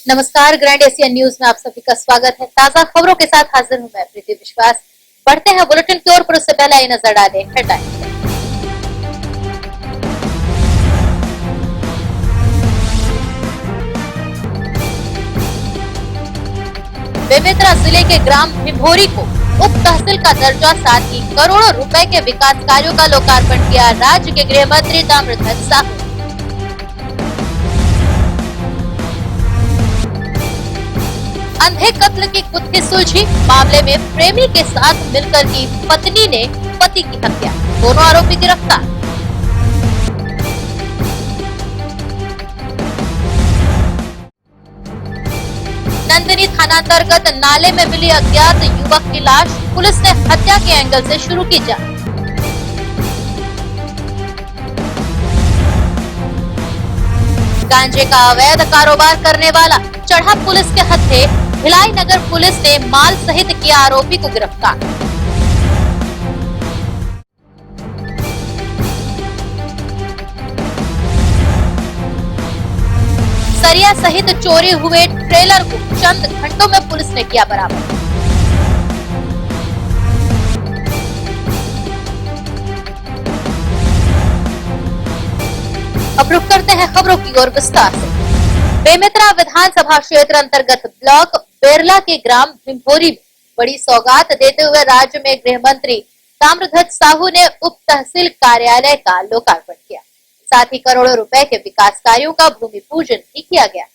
नमस्कार, grand Asia news में आप सभी का स्वागत है। ताजा खबरों के साथ हाजिर हूं मैं प्रीति विश्वास। बढ़ते हैं बुलेटिन की ओर, पर उससे पहले आई नजर डालें हेडलाइन। बेमेतरा जिले के ग्राम भिभोरी को उप तहसील का दर्जा, साथ ही करोड़ों रुपए के विकास कार्यों का लोकार्पण किया राज्य के गृह मंत्री ताम्रध्वज साहू। अंधे कत्ल की गुत्थी सुलझी, मामले में प्रेमी के साथ मिलकर की पत्नी ने पति की हत्या, दोनों आरोपी गिरफ्तार। नंदिनी थानांतर्गत नाले में मिली अज्ञात युवक की लाश, पुलिस ने हत्या के एंगल से शुरू की जांच। गांजे का अवैध कारोबार करने वाला चढ़ा पुलिस के हत्थे, भिलाई नगर पुलिस ने माल सहित किया आरोपी को गिरफ्तार। सरिया सहित चोरी हुए ट्रेलर को चंद घंटों में पुलिस ने किया बरामद। अब रुक करते हैं खबरों की ओर विस्तार से। बेमेतरा विधानसभा क्षेत्र अंतर्गत ब्लॉक बेरला के ग्राम भिभोरी में बड़ी सौगात देते हुए राज्य में गृह मंत्री ताम्रध्वज साहू ने उप तहसील कार्यालय का लोकार्पण किया, साथ ही करोड़ों रुपए के विकास कार्यों का भूमि पूजन भी किया गया।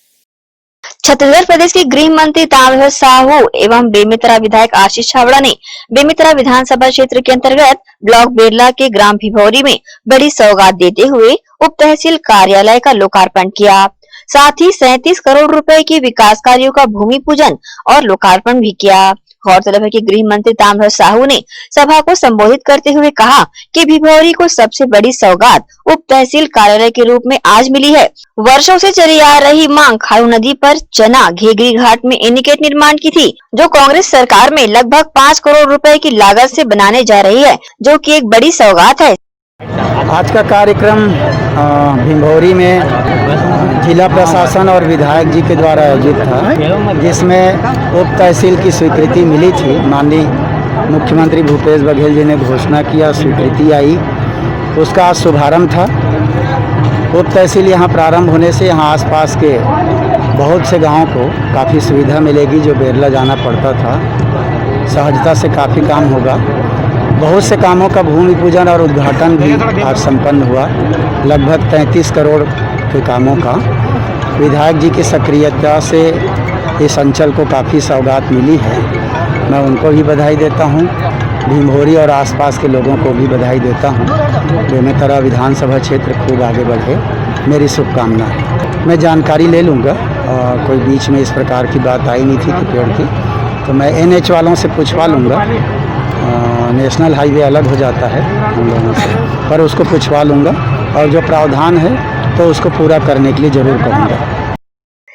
छत्तीसगढ़ प्रदेश के गृह मंत्री ताम्रध्वज साहू एवं बेमेतरा विधायक आशीष छाबड़ा ने बेमेतरा विधानसभा क्षेत्र के अंतर्गत ब्लॉक बेरला के ग्राम भिभोरी में बड़ी सौगात देते हुए उप तहसील कार्यालय का लोकार्पण किया, साथ ही 37 करोड़ रुपए के विकास कार्यों का भूमि पूजन और लोकार्पण भी किया। गौरतलब है कि गृह मंत्री ताम्रध्वज साहू ने सभा को संबोधित करते हुए कहा कि भिभोरी को सबसे बड़ी सौगात उप तहसील कार्यालय के रूप में आज मिली है। वर्षों से चली आ रही मांग खारू नदी पर चना घेगरी घाट में एनीकेट निर्माण की थी, जो कांग्रेस सरकार में लगभग 5 करोड़ रुपए की लागत से बनाने जा रही है, जो कि एक बड़ी सौगात है। आज का कार्यक्रम भिभोरी में जिला प्रशासन और विधायक जी के द्वारा आयोजित था, जिसमें उप तहसील की स्वीकृति मिली थी। माननीय मुख्यमंत्री भूपेश बघेल जी ने घोषणा किया, स्वीकृति आई, उसका आज शुभारंभ था। उप तहसील यहाँ प्रारंभ होने से यहाँ आसपास के बहुत से गाँव को काफ़ी सुविधा मिलेगी। जो बेरला जाना पड़ता था, सहजता से काफ़ी काम होगा। बहुत से कामों का भूमि पूजन और उद्घाटन भी आज संपन्न हुआ। लगभग 33 करोड़ के कामों का विधायक जी की सक्रियता से इस अंचल को काफ़ी सौगात मिली है। मैं उनको भी बधाई देता हूं, भिभोरी और आसपास के लोगों को भी बधाई देता हूं। बेमेतरा विधानसभा क्षेत्र खूब आगे बढ़े, मेरी शुभकामना है। मैं जानकारी ले लूँगा, कोई बीच में इस प्रकार की बात आई नहीं थी कि पेड़ की, तो मैं NH वालों से पूछवा लूँगा। नेशनल हाईवे अलग हो जाता है हम लोगों से, पर उसको पूछवा लूँगा और जो प्रावधान है तो उसको पूरा करने के लिए जरूर करूँगा।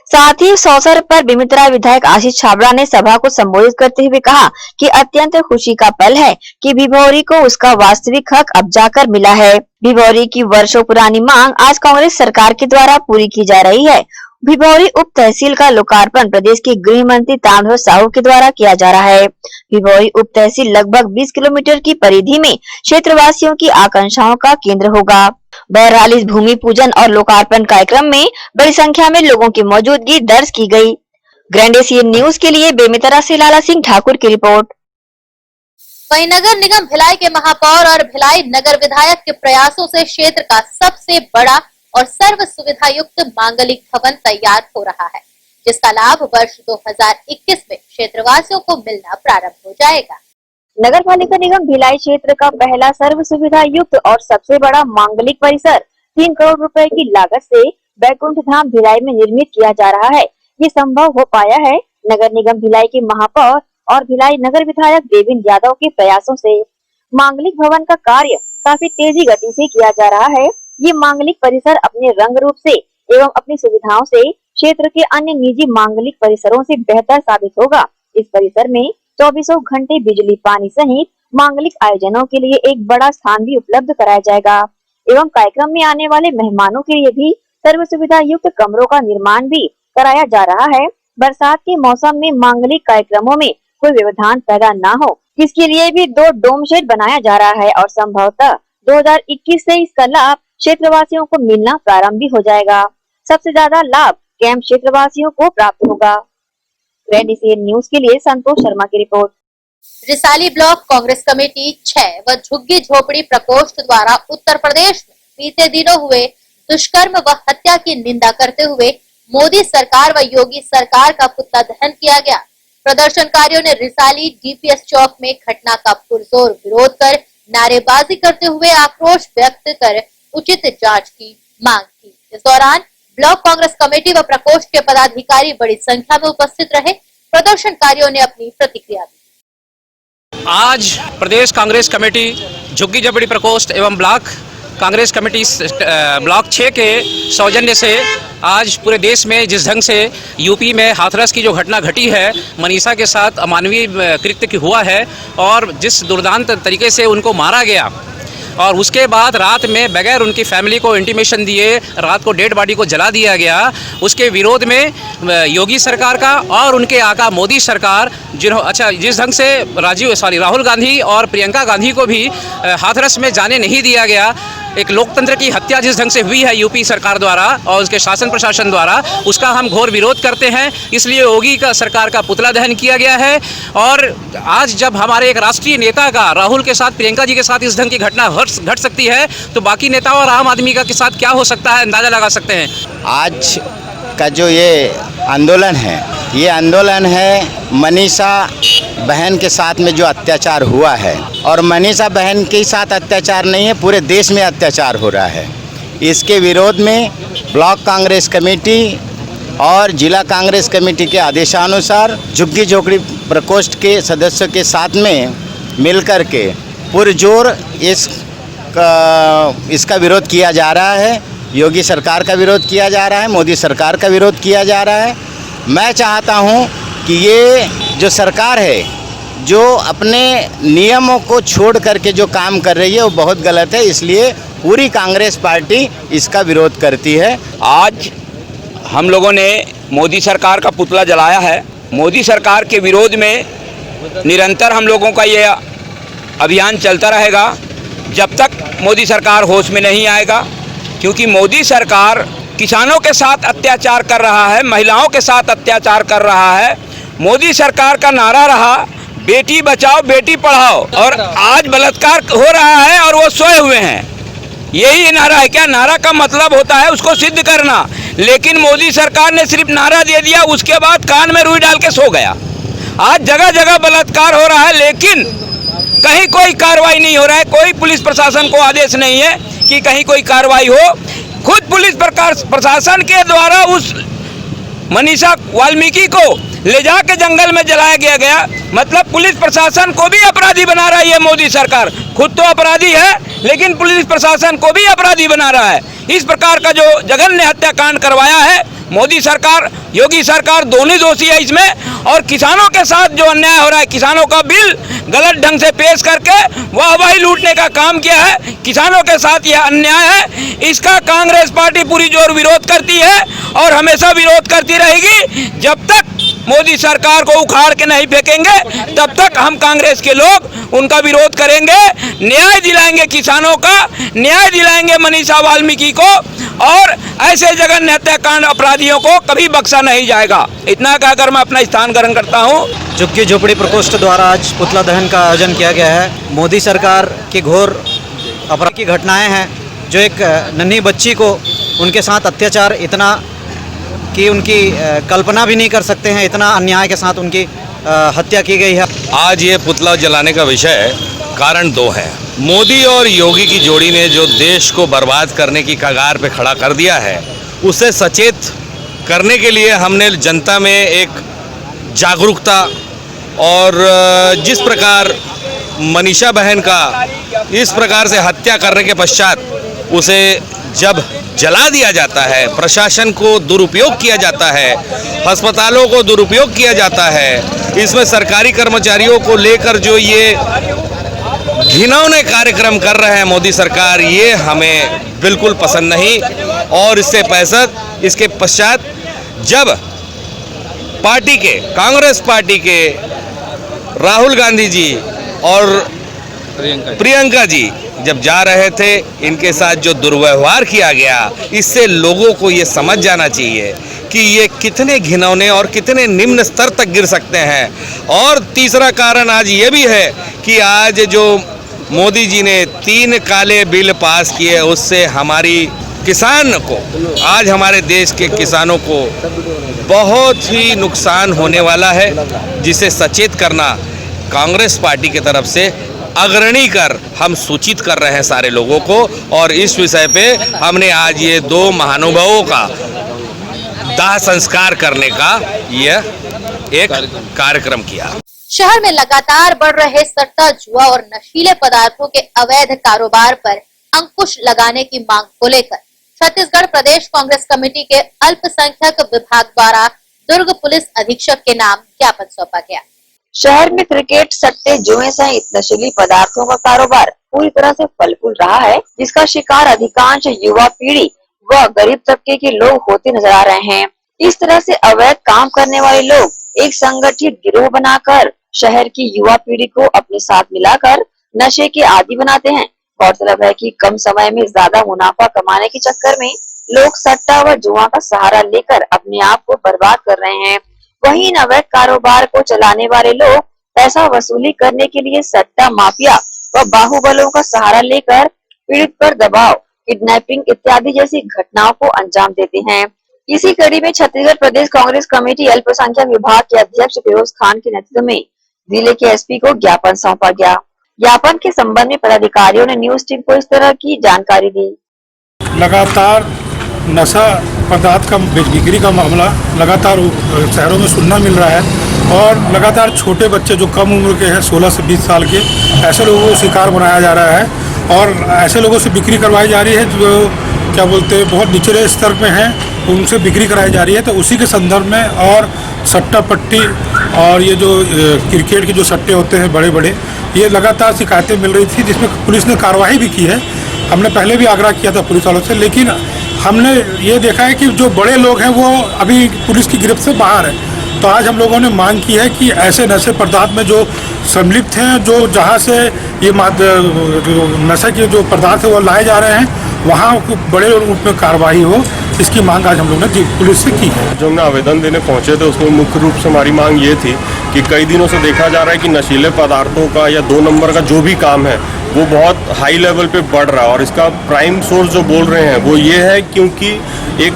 साथ ही इस अवसर पर बेमेतरा विधायक आशीष छाबड़ा ने सभा को संबोधित करते हुए कहा कि अत्यंत खुशी का पल है कि भिभोरी को उसका वास्तविक हक अब जाकर मिला है। भिभोरी की वर्षों पुरानी मांग आज कांग्रेस सरकार के द्वारा पूरी की जा रही है। भिभोरी उप तहसील का लोकार्पण प्रदेश के गृह मंत्री ताम्रध्वज साहू के द्वारा किया जा रहा है। भिभोरी उप तहसील लगभग 20 किलोमीटर की परिधि में क्षेत्रवासियों की आकांक्षाओं का केंद्र होगा। बहरहाल इस भूमि पूजन और लोकार्पण कार्यक्रम में बड़ी संख्या में लोगों की मौजूदगी दर्ज की गई। ग्रैंड एशिया न्यूज के लिए बेमेतरा से लाला सिंह ठाकुर की रिपोर्ट। वहीं नगर निगम भिलाई के महापौर और भिलाई नगर विधायक के प्रयासों से क्षेत्र का सबसे बड़ा और सर्व सुविधा युक्त मांगलिक भवन तैयार हो रहा है, जिसका लाभ वर्ष 2021 में क्षेत्रवासियों को मिलना प्रारंभ हो जाएगा। नगर पालिका निगम भिलाई क्षेत्र का पहला सर्व सुविधा युक्त और सबसे बड़ा मांगलिक परिसर 3 करोड़ रुपए की लागत से बैकुंठ धाम भिलाई में निर्मित किया जा रहा है। ये संभव हो पाया है नगर निगम भिलाई के महापौर और भिलाई नगर विधायक देवेंद्र यादव के प्रयासों से। मांगलिक भवन का कार्य काफी तेजी गति से किया जा रहा है। ये मांगलिक परिसर अपने रंग रूप से एवं अपनी सुविधाओं से क्षेत्र के अन्य निजी मांगलिक परिसरों से बेहतर साबित होगा। इस परिसर में 24 घंटे बिजली पानी सहित मांगलिक आयोजनों के लिए एक बड़ा स्थान भी उपलब्ध कराया जाएगा एवं कार्यक्रम में आने वाले मेहमानों के लिए भी सर्व सुविधा युक्त कमरों का निर्माण भी कराया जा रहा है। बरसात के मौसम में मांगलिक कार्यक्रमों में कोई व्यवधान पैदा न हो, इसके लिए भी 2 डोम शेड बनाया जा रहा है और संभवतः 2021 से इसका लाभ क्षेत्रवासियों को मिलना प्रारंभ भी हो जाएगा। सबसे ज्यादा लाभ कैंप क्षेत्रवासियों को प्राप्त होगा। ग्रैंड एशियन न्यूज के लिए संतोष शर्मा की report. Risali block Congress committee 6 व झुग्गी झोपड़ी प्रकोष्ठ द्वारा उत्तर प्रदेश में बीते दिनों हुए दुष्कर्म व हत्या की निंदा करते हुए मोदी सरकार व योगी सरकार का पुतला दहन किया गया। प्रदर्शनकारियों ने रिसाली डीपीएस चौक में घटना का पुरजोर विरोध कर नारेबाजी करते हुए आक्रोश व्यक्त कर उचित जांच की मांग की। इस दौरान ब्लॉक कांग्रेस कमेटी व प्रकोष्ठ के पदाधिकारी बड़ी संख्या में उपस्थित रहे। प्रदर्शनकारियों ने अपनी प्रतिक्रिया दी। आज प्रदेश कांग्रेस कमेटी झुग्गी झोपड़ी प्रकोष्ठ एवं ब्लॉक कांग्रेस कमेटी ब्लॉक 6 के सौजन्य से आज पूरे देश में जिस ढंग से यूपी में हाथरस की जो घटना घटी है, मनीषा के साथ अमानवीय कृत्य हुआ है और जिस दुर्दांत तरीके से उनको मारा गया और उसके बाद रात में बगैर उनकी फैमिली को इंटीमेशन दिए रात को डेड बॉडी को जला दिया गया, उसके विरोध में योगी सरकार का और उनके आका मोदी सरकार जिस ढंग से राहुल गांधी और प्रियंका गांधी को भी हाथरस में जाने नहीं दिया गया, एक लोकतंत्र की हत्या जिस ढंग से हुई है यूपी सरकार द्वारा और उसके शासन प्रशासन द्वारा, उसका हम घोर विरोध करते हैं। इसलिए योगी का सरकार का पुतला दहन किया गया है और आज जब हमारे एक राष्ट्रीय नेता का राहुल के साथ प्रियंका जी के साथ इस ढंग की घटना घट सकती है तो बाकी नेताओं और आम आदमी का के साथ क्या हो सकता है, अंदाजा लगा सकते हैं। आज का जो ये आंदोलन है मनीषा बहन के साथ में जो अत्याचार हुआ है, और मनीषा बहन के साथ अत्याचार नहीं है, पूरे देश में अत्याचार हो रहा है। इसके विरोध में ब्लॉक कांग्रेस कमेटी और जिला कांग्रेस कमेटी के आदेशानुसार झुग्गी झोपड़ी प्रकोष्ठ के सदस्यों के साथ में मिलकर के पुरजोर इसका विरोध किया जा रहा है। योगी सरकार का विरोध किया जा रहा है, मोदी सरकार का विरोध किया जा रहा है। मैं चाहता हूं कि ये जो सरकार है जो अपने नियमों को छोड़ करके जो काम कर रही है वो बहुत गलत है, इसलिए पूरी कांग्रेस पार्टी इसका विरोध करती है। आज हम लोगों ने मोदी सरकार का पुतला जलाया है। मोदी सरकार के विरोध में निरंतर हम लोगों का ये अभियान चलता रहेगा जब तक मोदी सरकार होश में नहीं आएगा, क्योंकि मोदी सरकार किसानों के साथ अत्याचार कर रहा है, महिलाओं के साथ अत्याचार कर रहा है। मोदी सरकार का नारा रहा बेटी बचाओ बेटी पढ़ाओ, और आज बलात्कार हो रहा है और वो सोए हुए हैं। यही नारा है क्या? नारा का मतलब होता है उसको सिद्ध करना, लेकिन मोदी सरकार ने सिर्फ नारा दे दिया, उसके बाद कान में रुई डाल के सो गया। आज जगह जगह बलात्कार हो रहा है लेकिन कहीं कोई कार्रवाई नहीं हो रहा है। कोई पुलिस प्रशासन को आदेश नहीं है कि कहीं कोई कार्रवाई हो। खुद पुलिस प्रशासन के द्वारा उस मनीषा वाल्मीकि को ले जाके जंगल में जलाया गया। मतलब पुलिस प्रशासन को भी अपराधी बना रही है मोदी सरकार। खुद तो अपराधी है लेकिन पुलिस प्रशासन को भी अपराधी बना रहा है। इस प्रकार का जो जघन्य हत्याकांड करवाया है मोदी सरकार, योगी सरकार दोनों दोषी है इसमें। और किसानों के साथ जो अन्याय हो रहा है, किसानों का बिल गलत ढंग से पेश करके वाहवाही लूटने का काम किया है, किसानों के साथ यह अन्याय है। इसका कांग्रेस पार्टी पूरी जोर विरोध करती है और हमेशा विरोध करती रहेगी। जब तक मोदी सरकार को उखाड़ के नहीं फेंकेंगे तब तक हम कांग्रेस के लोग उनका विरोध करेंगे। न्याय दिलाएंगे किसानों का, न्याय दिलाएंगे मनीषा वाल्मीकि को, और ऐसे जघन्य हत्याकांड अपराधियों को कभी बख्शा नहीं जाएगा। इतना कहकर मैं अपना स्थान ग्रहण करता हूँ। झुग्गी झोपड़ी प्रकोष्ठ द्वारा आज पुतला दहन का आयोजन किया गया है। मोदी सरकार की घोर अपराध की घटनाएं हैं, जो एक नन्ही बच्ची को उनके साथ अत्याचार इतना कि उनकी कल्पना भी नहीं कर सकते हैं, इतना अन्याय के साथ उनकी हत्या की गई है। आज ये पुतला जलाने का विषय कारण 2 है। मोदी और योगी की जोड़ी ने जो देश को बर्बाद करने की कगार पे खड़ा कर दिया है, उसे सचेत करने के लिए हमने जनता में एक जागरूकता, और जिस प्रकार मनीषा बहन का इस प्रकार से हत्या करने के पश्चात उसे जब जला दिया जाता है, प्रशासन को दुरुपयोग किया जाता है, अस्पतालों को दुरुपयोग किया जाता है, इसमें सरकारी कर्मचारियों को लेकर जो ये घिनौने कार्यक्रम कर रहे हैं मोदी सरकार, ये हमें बिल्कुल पसंद नहीं। और इसके पश्चात जब पार्टी के, कांग्रेस पार्टी के राहुल गांधी जी और प्रियंका जी जब जा रहे थे, इनके साथ जो दुर्व्यवहार किया गया, इससे लोगों को ये समझ जाना चाहिए कि ये कितने घिनौने और कितने निम्न स्तर तक गिर सकते हैं। और तीसरा कारण आज ये भी है कि आज जो मोदी जी ने 3 काले बिल पास किए, उससे हमारी किसान को, आज हमारे देश के किसानों को बहुत ही नुकसान होने वाला है, जिसे सचेत करना कांग्रेस पार्टी की तरफ से अग्रणी कर हम सूचित कर रहे हैं सारे लोगों को। और इस विषय पे हमने आज ये 2 महानुभावों का दाह संस्कार करने का यह एक कार्यक्रम किया। शहर में लगातार बढ़ रहे सट्टा, जुआ और नशीले पदार्थों के अवैध कारोबार पर अंकुश लगाने की मांग को लेकर छत्तीसगढ़ प्रदेश कांग्रेस कमेटी के अल्पसंख्यक विभाग द्वारा दुर्ग पुलिस अधीक्षक के नाम ज्ञापन सौंपा गया। शहर में क्रिकेट, सट्टे, जुए सहित नशीली पदार्थों का कारोबार पूरी तरह से फल फूल रहा है, जिसका शिकार अधिकांश युवा पीढ़ी व गरीब तबके के लोग होते नजर आ रहे हैं। इस तरह से अवैध काम करने वाले लोग एक संगठित गिरोह बनाकर शहर की युवा पीढ़ी को अपने साथ मिलाकर नशे के आदी बनाते हैं। गौरतलब है कि कम समय में ज्यादा मुनाफा कमाने के चक्कर में लोग सट्टा व जुआ का सहारा लेकर अपने आप को बर्बाद कर रहे हैं। वहीं इन अवैध कारोबार को चलाने वाले लोग पैसा वसूली करने के लिए सट्टा माफिया व बाहुबलों का सहारा लेकर पीड़ित पर दबाव, किडनैपिंग इत्यादि जैसी घटनाओं को अंजाम देते हैं। इसी कड़ी में छत्तीसगढ़ प्रदेश कांग्रेस कमेटी अल्पसंख्यक विभाग के अध्यक्ष फिरोज खान के नेतृत्व में जिले के एसपी को ज्ञापन सौंपा गया। ज्ञापन के संबंध में पदाधिकारियों ने न्यूज टीम को इस तरह की जानकारी दी। लगातार नशा पदार्थ का बिक्री का मामला लगातार शहरों में सुनना मिल रहा है और लगातार छोटे बच्चे जो कम उम्र के हैं 16 से 20 साल के, ऐसे लोगों को शिकार बनाया जा रहा है और ऐसे लोगों से बिक्री करवाई जा रही है जो क्या बोलते हैं बहुत निचले स्तर पे हैं, उनसे बिक्री कराई जा रही है। तो उसी के संदर्भ में और सट्टा पट्टी और ये जो क्रिकेट के जो सट्टे होते हैं बड़े बड़े, ये लगातार शिकायतें मिल रही थी, जिसमें पुलिस ने कार्रवाई भी की है। हमने पहले भी आग्रह किया था पुलिस वालों से, लेकिन हमने ये देखा है कि जो बड़े लोग हैं वो अभी पुलिस की गिरफ्त से बाहर है। तो आज हम लोगों ने मांग की है कि ऐसे नशे पदार्थ में जो सम्मिलित हैं, जो जहाँ से ये नशे के जो पदार्थ है वो लाए जा रहे हैं, वहाँ बड़े रूप में कार्रवाई हो, इसकी मांग आज हम लोगों ने पुलिस से की है। जो हमने आवेदन देने पहुंचे थे उसमें मुख्य रूप से हमारी मांग ये थी कि कई दिनों से देखा जा रहा है कि नशीले पदार्थों का या 2 नंबर का जो भी काम है वो बहुत हाई लेवल पे बढ़ रहा है। और इसका प्राइम सोर्स जो बोल रहे हैं वो ये है क्योंकि एक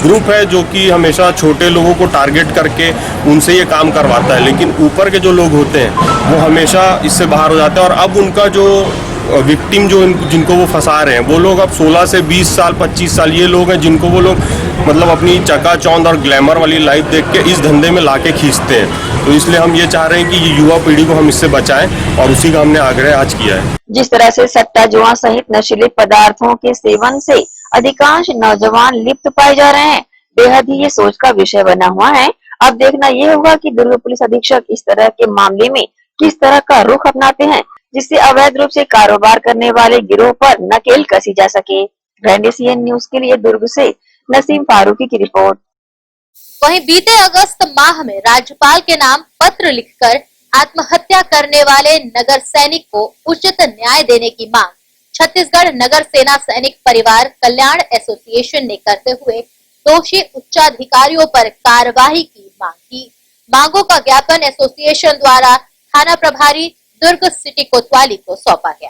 ग्रुप है जो कि हमेशा छोटे लोगों को टारगेट करके उनसे ये काम करवाता है, लेकिन ऊपर के जो लोग होते हैं वो हमेशा इससे बाहर हो जाते हैं। और अब उनका जो विक्टिम जिनको वो फंसा रहे हैं वो लोग अब 16 से 20 साल 25 साल ये लोग हैं जिनको वो लोग मतलब अपनी चकाचौंध और ग्लैमर वाली लाइफ देख के इस धंधे में लाके खींचते हैं। तो इसलिए हम ये चाह रहे हैं कि ये युवा पीढ़ी को हम इससे बचाएं और उसी का हमने आग्रह आज किया है। जिस तरह से सट्टा जुआ सहित नशीले पदार्थों के सेवन से अधिकांश नौजवान लिप्त पाए जा रहे हैं, बेहद ही ये सोच का विषय बना हुआ है। अब देखना ये होगा कि दुर्ग पुलिस अधीक्षक इस तरह के मामले में किस तरह का रुख अपनाते हैं, जिससे अवैध रूप से कारोबार करने वाले गिरोह पर नकेल कसी जा सके। ग्रैंड न्यूज के लिए दुर्ग से नसीम फारूकी की रिपोर्ट। वहीं बीते अगस्त माह में राज्यपाल के नाम पत्र लिखकर आत्महत्या करने वाले नगर सैनिक को उचित न्याय देने की मांग छत्तीसगढ़ नगर सेना सैनिक परिवार कल्याण एसोसिएशन ने करते हुए दोषी उच्चाधिकारियों पर कार्रवाई की मांग की। मांगों का ज्ञापन एसोसिएशन द्वारा थाना प्रभारी दुर्ग सिटी कोतवाली को सौंपा गया।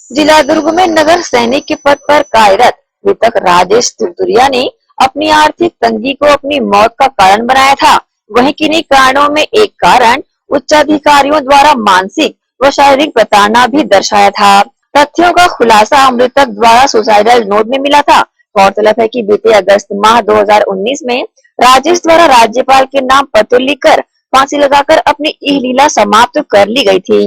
जिला दुर्ग में नगर सैनिक के पद पर कार्यरत मृतक राजेश तुरतुरिया ने अपनी आर्थिक तंगी को अपनी मौत का कारण बनाया था। वहीं किन्हीं कारणों में एक कारण उच्चाधिकारियों द्वारा मानसिक व शारीरिक प्रताड़ना भी दर्शाया था। तथ्यों का खुलासा मृतक द्वारा सुसाइडल नोट में मिला था। गौरतलब है कि बीते अगस्त माह 2019 में राजेश द्वारा राज्यपाल के नाम पत्र लिखकर फांसी लगाकर अपनी लीला समाप्त कर ली गई थी।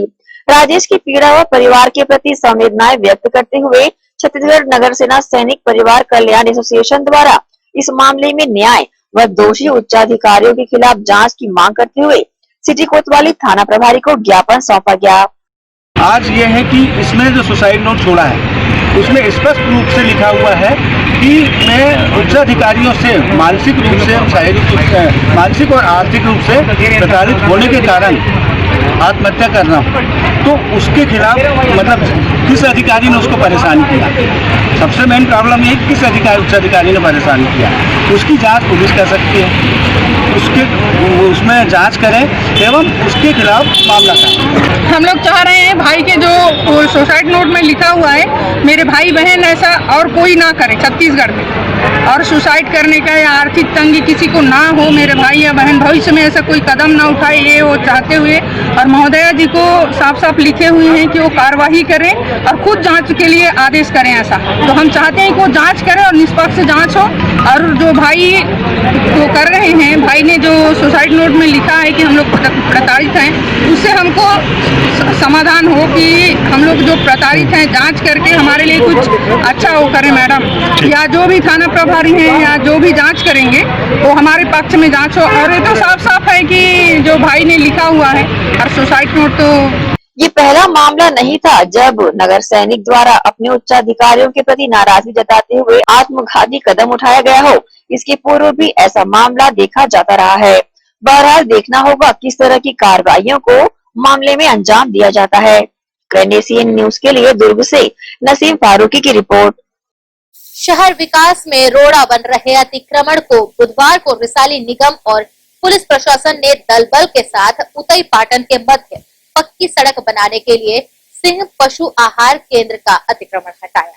राजेश की पीड़ा व परिवार के प्रति संवेदनाएं व्यक्त करते हुए छत्तीसगढ़ नगर सेना सैनिक परिवार कल्याण एसोसिएशन द्वारा इस मामले में न्याय व दोषी उच्चाधिकारियों के खिलाफ जांच की मांग करते हुए सिटी कोतवाली थाना प्रभारी को ज्ञापन सौंपा गया। आज ये है कि इसमें जो सुसाइड नोट छोड़ा है उसमें स्पष्ट रूप से लिखा हुआ है कि मैं उच्चाधिकारियों से मानसिक रूप से, शारीरिक रूप से, मानसिक और आर्थिक रूप से प्रताड़ित होने के कारण आत्महत्या करना, तो उसके खिलाफ मतलब किस अधिकारी ने उसको परेशान किया। सबसे मेन प्रॉब्लम ये किस अधिकारी, उच्चाधिकारी ने परेशान किया, उसकी जांच पुलिस कर सकती है, उसमें जांच करें एवं उसके खिलाफ मामला करें। हम लोग चाह रहे हैं भाई के जो सुसाइड नोट में लिखा हुआ है, मेरे भाई बहन ऐसा और कोई ना करे छत्तीसगढ़ में, और सुसाइड करने का या आर्थिक तंगी किसी को ना हो, मेरे भाई या बहन भविष्य में ऐसा कोई कदम ना उठाए, ये वो चाहते हुए, और महोदया जी को साफ साफ लिखे हुए हैं कि वो कार्यवाही करें और खुद जांच के लिए आदेश करें। ऐसा तो हम चाहते हैं कि वो जांच करें और निष्पक्ष जांच हो, और जो भाई वो कर रहे हैं, भाई ने जो सुसाइड नोट में लिखा है कि हम लोग प्रताड़ित हैं, उससे हमको समाधान हो कि हम लोग जो प्रताड़ित हैं जांच करके हमारे लिए कुछ अच्छा वो करें मैडम, या जो भी थाना प्रभारी हैं या जो भी जांच करेंगे वो हमारे पक्ष में जांच हो। और ये तो साफ साफ है कि जो भाई ने लिखा हुआ है और सुसाइड नोट, तो ये पहला मामला नहीं था जब नगर सैनिक द्वारा अपने उच्चाधिकारियों के प्रति नाराजगी जताते हुए आत्मघाती कदम उठाया गया हो। इसके पूर्व भी ऐसा मामला देखा जाता रहा है। बहरहाल देखना होगा किस तरह की कार्रवाइयों को मामले में अंजाम दिया जाता है। एनएसीएन न्यूज के लिए दुर्ग से नसीम फारूकी की रिपोर्ट। शहर विकास में रोड़ा बन रहे अतिक्रमण को बुधवार को रिसाली निगम और पुलिस प्रशासन ने दल बल के साथ उतई पाटन के मध्य पक्की सड़क बनाने के लिए सिंह पशु आहार केंद्र का अतिक्रमण हटाया।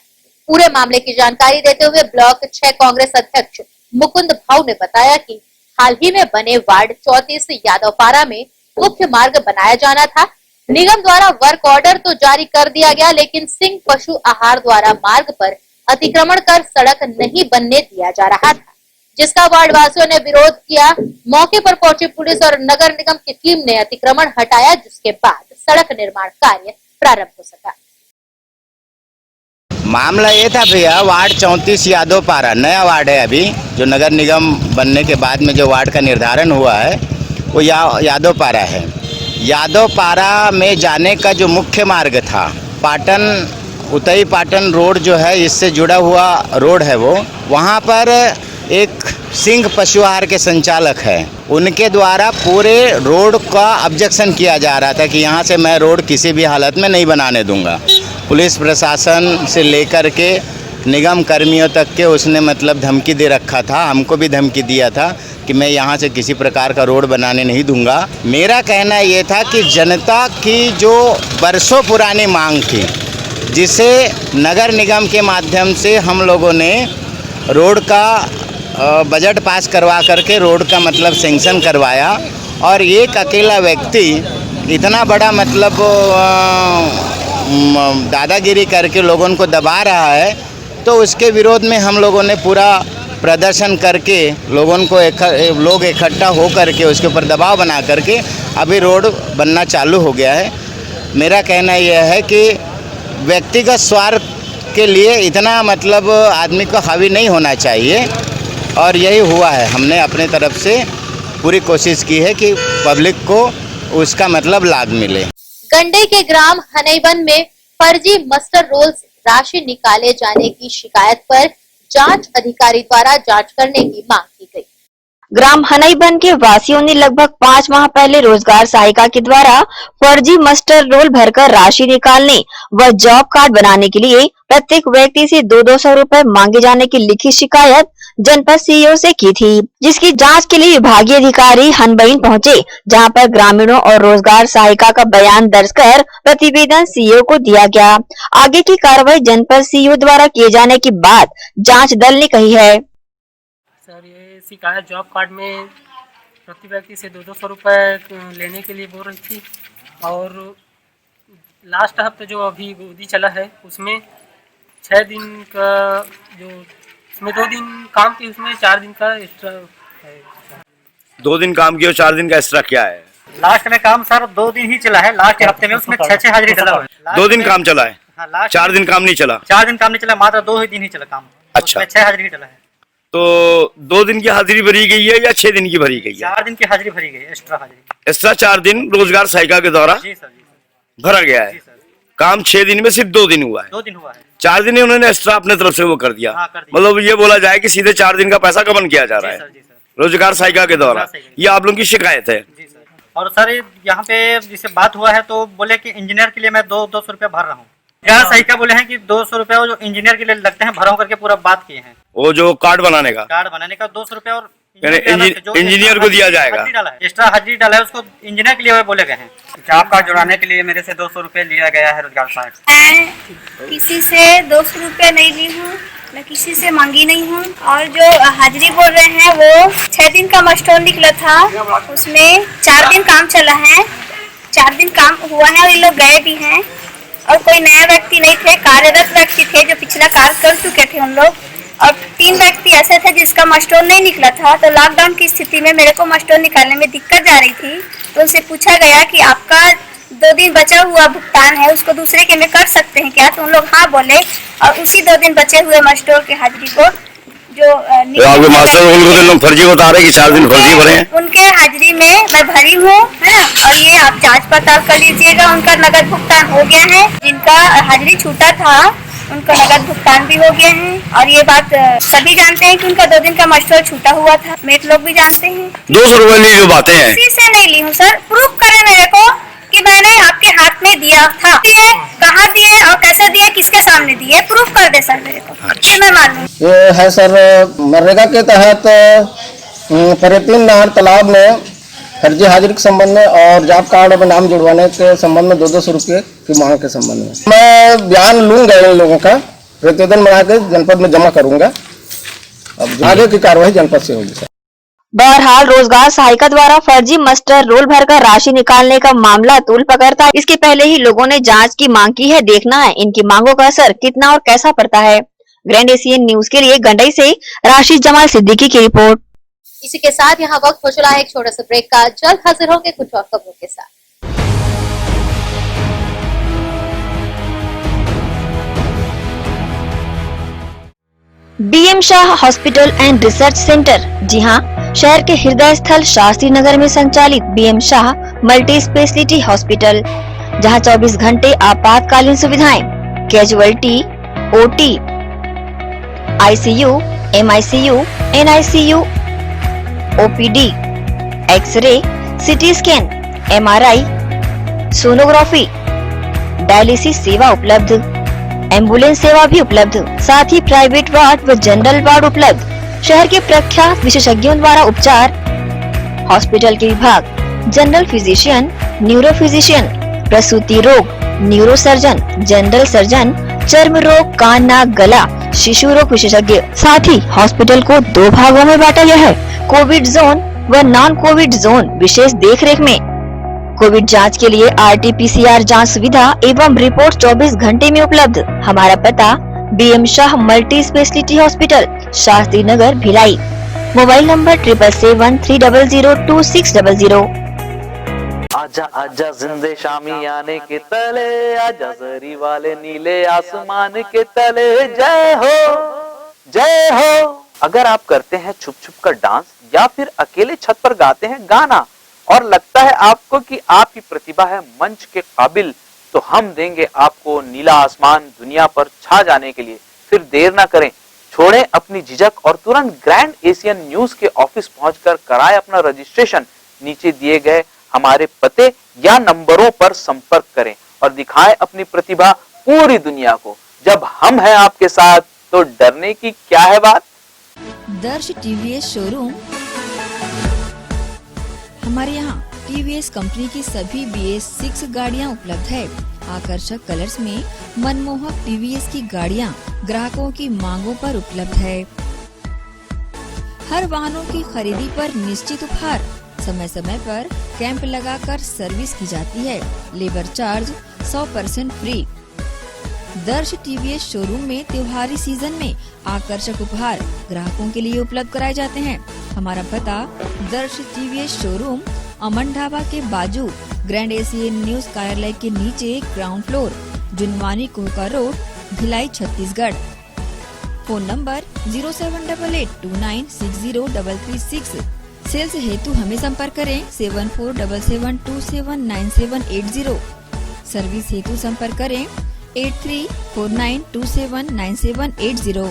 पूरे मामले की जानकारी देते हुए ब्लॉक 6 कांग्रेस अध्यक्ष मुकुंद भाऊ ने बताया कि हाल ही में बने वार्ड 34 यादवपारा में मुख्य मार्ग बनाया जाना था। निगम द्वारा वर्क ऑर्डर तो जारी कर दिया गया, लेकिन सिंह पशु आहार द्वारा मार्ग पर अतिक्रमण कर सड़क नहीं बनने दिया जा रहा था, जिसका वार्ड वासियों ने विरोध किया। मौके पर पहुंची पुलिस और नगर निगम की टीम ने अतिक्रमण हटाया, जिसके बाद सड़क निर्माण कार्य प्रारंभ हो सका। मामला ये था भैया, वार्ड 34 यादवपारा नया वार्ड है अभी, जो नगर निगम बनने के बाद में जो वार्ड का निर्धारण हुआ है वो यादवपारा है। यादवपारा में जाने का जो मुख्य मार्ग था, पाटन उतई पाटन रोड जो है, इससे जुड़ा हुआ रोड है वो, वहाँ पर एक सिंह पशु आहार के संचालक है, उनके द्वारा पूरे रोड का ऑब्जेक्शन किया जा रहा था कि यहाँ से मैं रोड किसी भी हालत में नहीं बनाने दूंगा। पुलिस प्रशासन से लेकर के निगम कर्मियों तक के उसने मतलब धमकी दे रखा था, हमको भी धमकी दिया था कि मैं यहाँ से किसी प्रकार का रोड बनाने नहीं दूंगा। मेरा कहना ये था कि जनता की जो बरसों पुरानी मांग थी, जिसे नगर निगम के माध्यम से हम लोगों ने रोड का बजट पास करवा करके रोड का मतलब सैंक्शन करवाया, और एक अकेला व्यक्ति इतना बड़ा मतलब दादागिरी करके लोगों को दबा रहा है, तो उसके विरोध में हम लोगों ने पूरा प्रदर्शन करके लोगों को लोग इकट्ठा हो करके उसके ऊपर दबाव बना करके अभी रोड बनना चालू हो गया है। मेरा कहना यह है कि व्यक्तिगत स्वार्थ के लिए इतना मतलब आदमी को हावी नहीं होना चाहिए, और यही हुआ है। हमने अपने तरफ से पूरी कोशिश की है कि पब्लिक को उसका मतलब लाभ मिले। गंडे के ग्राम हनईवन में फर्जी मस्टर रोल से राशि निकाले जाने की शिकायत पर जांच अधिकारी द्वारा जांच करने की मांग की गई। ग्राम हनईवन के वासियों ने लगभग 5 माह पहले रोजगार सहायिका के द्वारा फर्जी मस्टर रोल भरकर राशि निकालने व जॉब कार्ड बनाने के लिए प्रत्येक व्यक्ति से 200 रुपए मांगे जाने की लिखित शिकायत जनपद सीईओ से की थी, जिसकी जांच के लिए विभागीय अधिकारी हनबईन पहुंचे, जहां पर ग्रामीणों और रोजगार सहायिका का बयान दर्ज कर प्रतिवेदन सीईओ को दिया गया। आगे की कार्रवाई जनपद सीईओ द्वारा किए जाने की बात जांच दल ने कही है। सर, ये शिकायत जॉब कार्ड में प्रति व्यक्ति से 200 रुपये लेने के लिए बोल रही थी, और लास्ट हफ्ते जो अभी गोदी चला है उसमें 6 दिन का जो उसमें 2 दिन काम की, उसमें 4 दिन का एक्स्ट्रा है। 2 दिन काम किया और 4 दिन का एक्स्ट्रा क्या है? लास्ट में काम सर 2 दिन ही चला है, लास्ट हफ्ते में उसमें 6 हाजिरी डला हुआ है। 2 दिन काम चला है, हाँ, 4 दिन काम नहीं चला। 4 दिन काम नहीं चला, मात्र 2 ही दिन ही चला काम। अच्छा, 6 हाजिरी डला है। तो 2 दिन की हाजिरी भरी गई है या 6 दिन की भरी गई है? 4 दिन की हाजिरी भरी गई, एक्स्ट्रा हाजिरी। एक्स्ट्रा 4 दिन रोजगार सहायिका के द्वारा जी सर, भरा गया है। काम 6 दिन में सिर्फ 2 दिन हुआ है। 2 दिन हुआ है। 4 दिन इन्होंने एक्स्ट्रा अपने तरफ से वो कर दिया। हाँ, कर दिया। मतलब ये बोला जाए कि सीधे 4 दिन का पैसा गबन किया जा रहा है रोजगार सहायिका के द्वारा। ये आप लोगों की शिकायत है। और सर यहाँ पे जिससे बात हुआ है तो बोले कि इंजीनियर के लिए मैं 200 रुपया भर रहा हूँ। रोजगार सहायिका बोले हैं कि 200 रुपया जो इंजीनियर के लिए लगते हैं भरो करके पूरा बात किए हैं। वो जो कार्ड बनाने का 200 रुपया और इंजीनियर को दिया जाएगा। एक्स्ट्रा हाजिरी डाला है उसको इंजीनियर के लिए बोले गए हैं। जॉब कार्ड जुड़ाने के लिए मेरे से 200 रुपये लिया गया है रोजगार सहायक। मैं किसी से 200 रुपया नहीं ली हूँ, मैं किसी से मांगी नहीं हूँ। और जो हाजिरी बोल रहे हैं वो 6 दिन का मस्टोर निकला था, उसमें 4 दिन काम चला है, 4 दिन काम हुआ है और ये लोग गए भी हैं। और कोई नया व्यक्ति नहीं थे, कार्यरत व्यक्ति थे जो पिछला कार्य कर चुके थे उन लोग। और 3 व्यक्ति ऐसे थे जिसका मस्टोर नहीं निकला था। तो लॉकडाउन की स्थिति में मेरे को मस्टोर निकालने में दिक्कत जा रही थी, तो उनसे पूछा गया कि आपका 2 दिन बचा हुआ भुगतान है उसको दूसरे के में कर सकते हैं क्या, तो उन लोग हाँ बोले। और उसी 2 दिन बचे हुए मस्टोर के हाजिरी को जो आपके मास्टर उनको फर्जी बता रहे कि 4 दिन फर्जी भरे हैं। उनके हाजिरी में मैं भरी हूँ, है ना। और ये आप जांच पड़ताल कर लीजिएगा, उनका नगद भुगतान हो गया है। जिनका हाजिरी छूटा था उनका नगद भुगतान भी हो गया है। और ये बात सभी जानते हैं कि उनका 2 दिन का मस्टोर छूटा हुआ था, मेट लोग भी जानते हैं। 200 रुपए ली जो बातें हैं किसी से नहीं ली हूँ सर। प्रूफ करें मेरे को कि मैंने आपके हाथ में दिया था, दिए कहाँ दिए और कैसे दिए, किसके सामने दिए, प्रूफ कर दे सर मेरे को। फिर मैं मान लूँ। ये है सर मनरेगा के तहत पर्यटन नहर तालाब में फर्जी हाजिरी के संबंध में और जॉब कार्ड में नाम जुड़वाने के संबंध में 200 रुपये की मांग के संबंध में मैं बयान लूंगा। इन लोगों का प्रतिवेदन बना के जनपद में जमा करूंगा। अब आगे की कार्रवाई जनपद से होगी। बहरहाल रोजगार सहायिका द्वारा फर्जी मस्टर रोल भरकर राशि निकालने का मामला तूल पकड़ता है। इसके पहले ही लोगों ने जांच की मांग की है। देखना है इनकी मांगों का असर कितना और कैसा पड़ता है। ग्रैंड एशियन न्यूज के लिए गंडई से राशिद जमाल सिद्दीकी की रिपोर्ट। इसी के साथ यहाँ वक्त हो चला है एक छोटा सा ब्रेक का। जल्द हाजिर होंगे कुछ और खबरों के साथ। BM Shah hospital and research centre. जी हां, शहर के हृदय स्थल शास्त्री नगर में संचालित BM Shah multi speciality hospital, जहां 24 घंटे आपातकालीन सुविधाएं, casualty, OT, ICU, MICU, NICU, OPD, x-ray, CT scan, MRI, sonography, dialysis सेवा उपलब्ध, एम्बुलेंस सेवा भी उपलब्ध, साथ ही प्राइवेट वार्ड व जनरल वार्ड उपलब्ध। शहर के प्रख्यात विशेषज्ञों द्वारा उपचार। हॉस्पिटल के विभाग जनरल फिजिशियन, न्यूरो फिजिशियन, प्रसूति रोग, न्यूरो सर्जन, जनरल सर्जन, चर्म रोग, कान नाक गला, शिशु रोग विशेषज्ञ। साथ ही हॉस्पिटल को 2 भागों में बांटा गया है, कोविड जोन व नॉन कोविड जोन। विशेष देखरेख में कोविड जांच के लिए RT-PCR जांच सुविधा एवं रिपोर्ट 24 घंटे में उपलब्ध। हमारा पता BM Shah multi speciality hospital, Shastri Nagar, Bhilai. Mobile number 7773002600। आजा आजा जिंदे शामी आने के तले, आजा जरी वाले नीले आसमान के तले। जय हो जय हो। अगर आप करते हैं छुप छुप कर डांस या फिर अकेले छत पर गाते हैं गाना और लगता है आपको कि आपकी प्रतिभा है मंच के काबिल, तो हम देंगे आपको नीला आसमान दुनिया पर छा जाने के लिए। फिर देर ना करें, छोड़ें अपनी झिझक और तुरंत ग्रैंड एशियन न्यूज के ऑफिस पहुंचकर कराएं अपना रजिस्ट्रेशन। नीचे दिए गए हमारे पते या नंबरों पर संपर्क करें और दिखाएं अपनी प्रतिभा पूरी दुनिया को। जब हम हैं आपके साथ तो डरने की क्या है बात। दर्श टीवीएस शोरूम। हमारे यहाँ टीवीएस कंपनी की सभी BS6 गाड़ियाँ उपलब्ध है। आकर्षक कलर्स में मनमोहक टीवीएस की गाड़ियाँ ग्राहकों की मांगों पर उपलब्ध है। हर वाहनों की खरीदी पर निश्चित उपहार। समय समय पर कैंप लगाकर सर्विस की जाती है। Labour charge 100% free. दर्श टीवीएस शोरूम में त्योहारी सीजन में आकर्षक उपहार ग्राहकों के लिए उपलब्ध कराए जाते हैं। हमारा पता दर्श टीवीएस शोरूम, अमन ढाबा के बाजू, ग्रैंड एशियन न्यूज कार्यालय के नीचे, ground floor, Junwani Kohka road, Bhilai, Chhattisgarh. Phone number 07882960336। Sales हेतु हमें संपर्क करें 7477279780। सर्विस हेतु संपर्क करें 8349279780।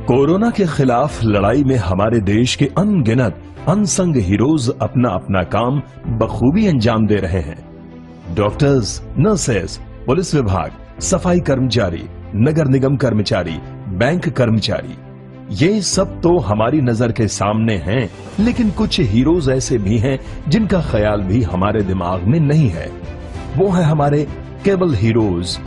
कोरोना के खिलाफ लड़ाई में हमारे देश के अनगिनत अनसंग हीरोज अपना अपना काम बखूबी अंजाम दे रहे हैं। डॉक्टर्स, नर्सेस, पुलिस विभाग, सफाई कर्मचारी, नगर निगम कर्मचारी, बैंक कर्मचारी, ये सब तो हमारी नजर के सामने हैं, लेकिन कुछ हीरोज ऐसे भी हैं जिनका ख्याल भी हमारे दिमाग में नहीं है। वो है हमारे केबल हीरोज।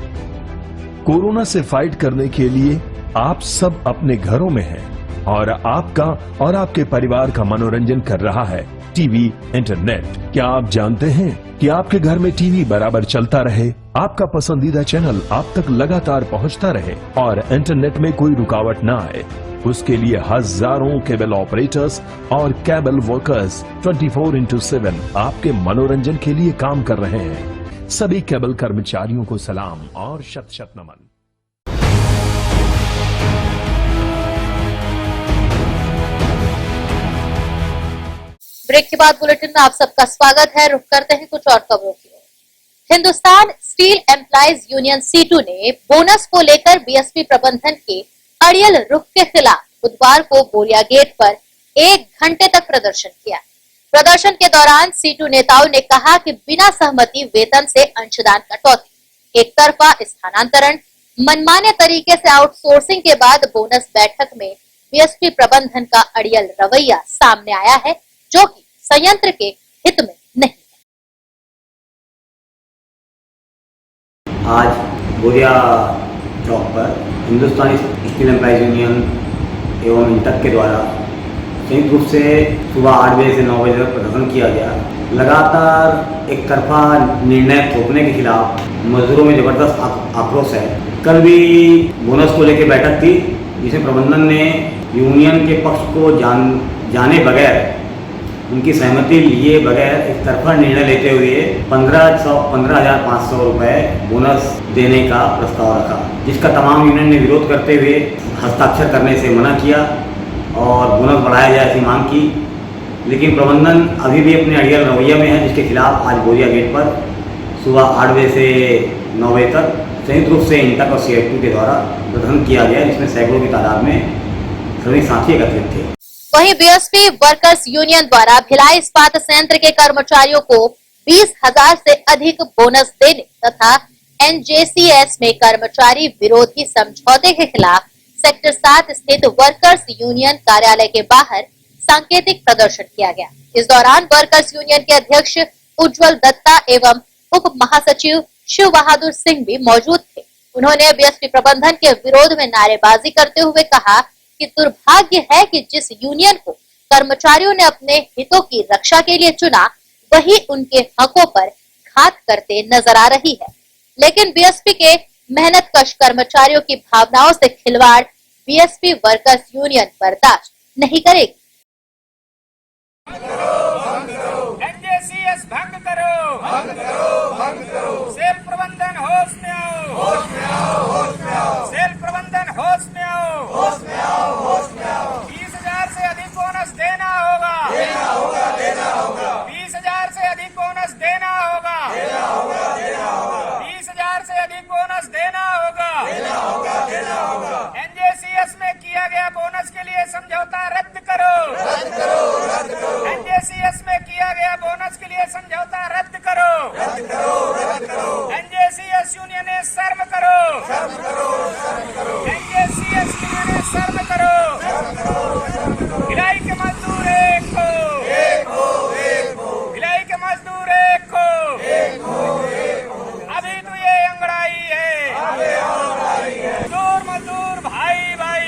कोरोना से फाइट करने के लिए आप सब अपने घरों में हैं और आपका और आपके परिवार का मनोरंजन कर रहा है टीवी, इंटरनेट। क्या आप जानते हैं कि आपके घर में टीवी बराबर चलता रहे, आपका पसंदीदा चैनल आप तक लगातार पहुंचता रहे और इंटरनेट में कोई रुकावट ना आए? उसके लिए हजारों केबल ऑपरेटर्स और केबल वर्कर्स 24/7 आपके मनोरंजन के लिए काम कर रहे हैं। सभी केबल कर्मचारियों को सलाम और शत शत नमन। ब्रेक के बाद बुलेटिन में आप सबका स्वागत है। रुख करते हैं कुछ और खबरों की ओर। Hindustan steel employees union CITU ने बोनस को लेकर बीएसपी प्रबंधन के अड़ियल रुख के खिलाफ बुधवार को बोरिया गेट पर 1 घंटे तक प्रदर्शन किया। प्रदर्शन के दौरान सीटू नेताओं ने कहा कि बिना सहमति वेतन से अंशदान कटौती, एक तरफा स्थानांतरण, मनमाने तरीके से आउटसोर्सिंग के बाद बोनस बैठक में बीएसपी प्रबंधन का अड़ियल रवैया सामने आया है, जो कि संयंत्र के हित में नहीं है। आज बोरिया चौक पर हिंदुस्तानी स्टील एम्प्लॉइज यूनियन एवं इंटक के द्वारा संयुक्त रूप से सुबह 8 बजे से 9 बजे तक प्रदर्शन किया गया। लगातार एक तरफा निर्णय थोपने के खिलाफ मजदूरों में जबरदस्त आक्रोश है। कल भी बोनस को लेकर बैठक थी, जिसमें प्रबंधन ने यूनियन के पक्ष को जाने बगैर, उनकी सहमति लिए बगैर एक तरफा निर्णय लेते हुए 15,500 रुपये बोनस देने का प्रस्ताव रखा, जिसका तमाम यूनियन ने विरोध करते हुए हस्ताक्षर करने से मना किया और बोनस बढ़ाया जाए ऐसी मांग की। लेकिन प्रबंधन अभी भी अपने अड़ियल रवैया में है, जिसके खिलाफ आज बोरिया गेट पर सुबह 8 बजे से 9 बजे तक संयुक्त रूप से इंटक और CITU के द्वारा प्रदर्शन किया गया, जिसमें सैकड़ों की तादाद में श्रमिक साथी एकत्रित थे। वहीं बीएसपी वर्कर्स यूनियन द्वारा भिलाई इस्पात संयंत्र के कर्मचारियों को 20,000 से अधिक बोनस देने तथा NJCS में कर्मचारी विरोधी समझौते के खिलाफ सेक्टर 7 स्थित वर्कर्स यूनियन कार्यालय के बाहर सांकेतिक प्रदर्शन किया गया। इस दौरान वर्कर्स यूनियन के अध्यक्ष उज्जवल दत्ता एवं उप महासचिव शिव बहादुर सिंह भी मौजूद थे। उन्होंने बीएसपी प्रबंधन के विरोध में नारेबाजी करते हुए कहा कि दुर्भाग्य है कि जिस यूनियन को कर्मचारियों ने अपने हितों की रक्षा के लिए चुना, वही उनके हकों पर घात करते नजर आ रही है। लेकिन बीएसपी के मेहनत कश कर्मचारियों की भावनाओं से खिलवाड़ बीएसपी वर्कर्स यूनियन बर्दाश्त नहीं करेगी। NJCS भंग करो, भंग करो, भंग करो। सेल प्रबंधन होश में आओ, होश में आओ, होश में आओ। सेल प्रबंधन होश में आओ, होश में आओ, होश में आओ। 20,000 से अधिक बोनस देना होगा, देना होगा, देना होगा। 20,000 से अधिक बोनस देना होगा, देना होगा, देना होगा। 20,000 से अधिक बोनस देना होगा, देना होगा, देना होगा। NJCS में किया गया बोनस के लिए समझौता रद्द करो, रद्द करो, रद्द करो। NJCS में किया गया बोनस के लिए समझौता रद्द करो, रद्द करो, रद्द करो। NJCS यूनियन ने शर्म करो, शर्म करो, शर्म करो। NJCS यूनियन ने शर्म करो, शर्म करो, शर्म करो। भिलाई के मजदूर एक हो, एक हो, एक हो। भिलाई के मजदूर एक हो, एक हो, एक हो। अभी तो ये अंगड़ाई है, अभी अंगड़ाई है। मजदूर भाई भाई,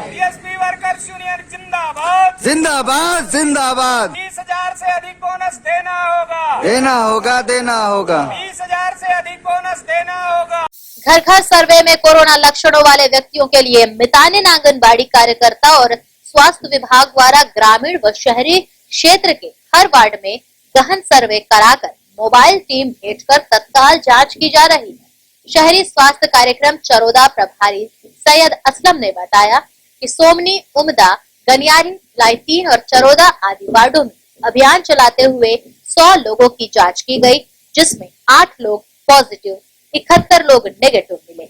बीएसपी वर्कर्स यूनियन जिंदाबाद, जिंदाबाद, जिंदाबाद। 20,000 से अधिक बोनस देना होगा, देना होगा, देना होगा। 20,000 30,000 से अधिक बोनस देना होगा। घर घर सर्वे में कोरोना लक्षणों वाले व्यक्तियों के लिए मितानिन आंगनबाड़ी कार्यकर्ता और स्वास्थ्य विभाग द्वारा ग्रामीण व शहरी क्षेत्र के हर वार्ड में गहन सर्वे कराकर मोबाइल टीम भेजकर तत्काल जांच की जा रही है। शहरी स्वास्थ्य कार्यक्रम चरोदा प्रभारी सैयद असलम ने बताया कि सोमनी, उमदा, गनियारी, लाइतीन और चरोदा आदि वार्डों में अभियान चलाते हुए 100 लोगों की जांच की गई, जिसमें 8 लोग पॉजिटिव, 71 लोग नेगेटिव मिले।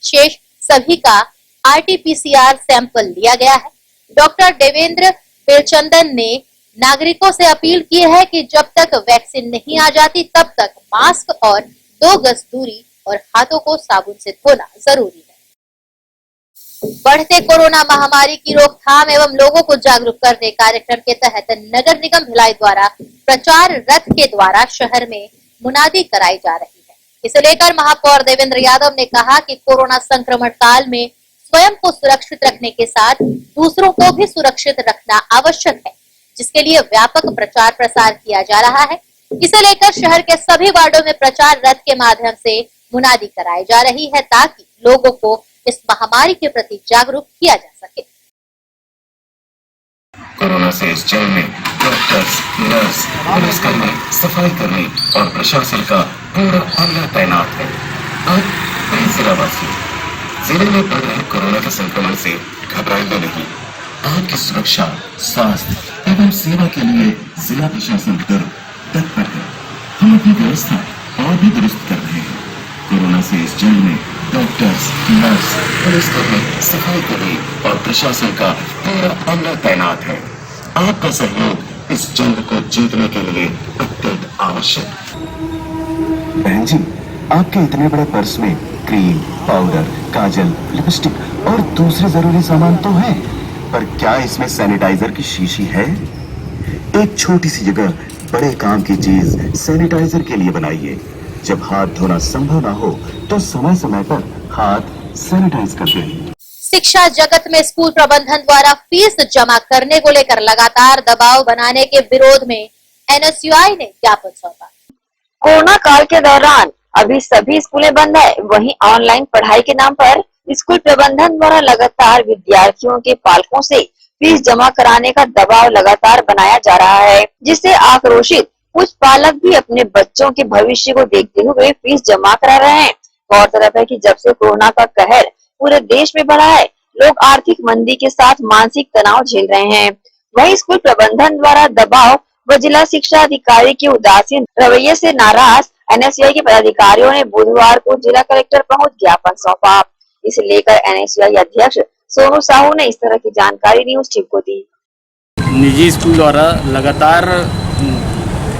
शेष सभी का RT-PCR सैंपल लिया गया है। डॉक्टर देवेंद्र बेलचंदन ने नागरिकों से अपील की है कि जब तक वैक्सीन नहीं आ जाती तब तक मास्क और 2 गज दूरी और हाथों को साबुन से धोना जरूरी है। बढ़ते कोरोना महामारी की रोकथाम एवं लोगों को जागरूक करने कार्यक्रम के तहत नगर निगम भिलाई द्वारा प्रचार रथ के द्वारा शहर में मुनादी कराई जा रही है। इसे लेकर महापौर देवेंद्र यादव ने कहा कि कोरोना संक्रमण काल में स्वयं को सुरक्षित रखने के साथ दूसरों को भी सुरक्षित रखना आवश्यक है, जिसके लिए व्यापक प्रचार प्रसार किया जा रहा है। इसे लेकर शहर के सभी वार्डों में प्रचार रथ के माध्यम से मुनादी कराई जा रही है ताकि लोगों को इस महामारी के प्रति जागरूक किया जा सके। कोरोना से इस जंग में डॉक्टर्स, नर्स, पुलिसकर्मी, सफाई कर्मी और प्रशासन का पूरा अमला तैनात है। अब जिलावासी जिले में बढ़ रहे कोरोना के संक्रमण से घबराइए नहीं। आपकी सुरक्षा, स्वास्थ्य एवं सेवा के लिए जिला प्रशासन तत्पर है। हम अपनी व्यवस्था और भी दुरुस्त कर रहे हैं। कोरोना से इस जंग में डॉक्टर्स, नर्स, पुलिसकर्मी, सफाई कर्मी और प्रशासन का पूरा अमला तैनात है। आपका सहयोग इस जंग को जीतने के लिए अत्यंत आवश्यक। बहन जी, आपके इतने बड़े पर्स में क्रीम, पाउडर, काजल, लिपस्टिक और दूसरे जरूरी सामान तो है, पर क्या इसमें सैनिटाइजर की शीशी है? एक छोटी सी जगह बड़े काम की चीज सैनिटाइजर के लिए बनाइए। जब हाथ धोना संभव ना हो तो समय समय पर हाथ सैनिटाइज कर दें। शिक्षा जगत में स्कूल प्रबंधन द्वारा फीस जमा करने को लेकर लगातार दबाव बनाने के विरोध में NSUI ने ज्ञापन सौंपा। कोरोना काल के दौरान अभी सभी स्कूलें बंद है, वहीं ऑनलाइन पढ़ाई के नाम पर स्कूल प्रबंधन द्वारा लगातार विद्यार्थियों के पालकों से फीस जमा कराने का दबाव लगातार बनाया जा रहा है, जिससे आक्रोशित कुछ पालक भी अपने बच्चों के भविष्य को देखते हुए फीस जमा करा रहे हैं। गौरतलब है कि जब से कोरोना का कहर पूरे देश में बढ़ा है, लोग आर्थिक मंदी के साथ मानसिक तनाव झेल रहे हैं। वहीं स्कूल प्रबंधन द्वारा दबाव व जिला शिक्षा अधिकारी के उदासीन रवैये से नाराज NSUI के पदाधिकारियों ने बुधवार को जिला कलेक्टर पहुंच ज्ञापन सौंपा। इसे लेकर NSUI अध्यक्ष सोनू साहू ने इस तरह की जानकारी न्यूज टीम को दी। निजी स्कूल द्वारा लगातार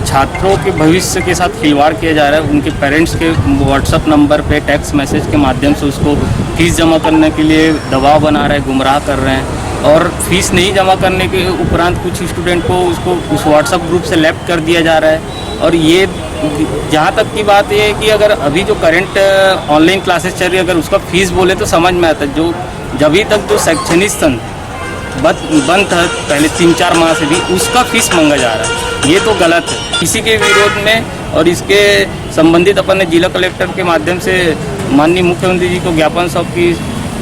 छात्रों के भविष्य के साथ खिलवाड़ किया जा रहा है। उनके पेरेंट्स के व्हाट्सएप नंबर पे टेक्स्ट मैसेज के माध्यम से उसको फीस जमा करने के लिए दबाव बना रहे हैं, गुमराह कर रहे हैं। और फीस नहीं जमा करने के उपरांत कुछ स्टूडेंट को उसको उस व्हाट्सएप ग्रुप से लेफ्ट कर दिया जा रहा है। और ये जहाँ तक की बात ये है कि अगर अभी जो करंट ऑनलाइन क्लासेस चल रही है, अगर उसका फीस बोले तो समझ में आता है। जो जब तक जो शैक्षणिक संघ बंद था पहले 3-4 माह से भी, उसका फीस मांगा जा रहा है। ये तो गलत है। इसी के विरोध में और इसके संबंधित अपन ने जिला कलेक्टर के माध्यम से माननीय मुख्यमंत्री जी को ज्ञापन सौंप की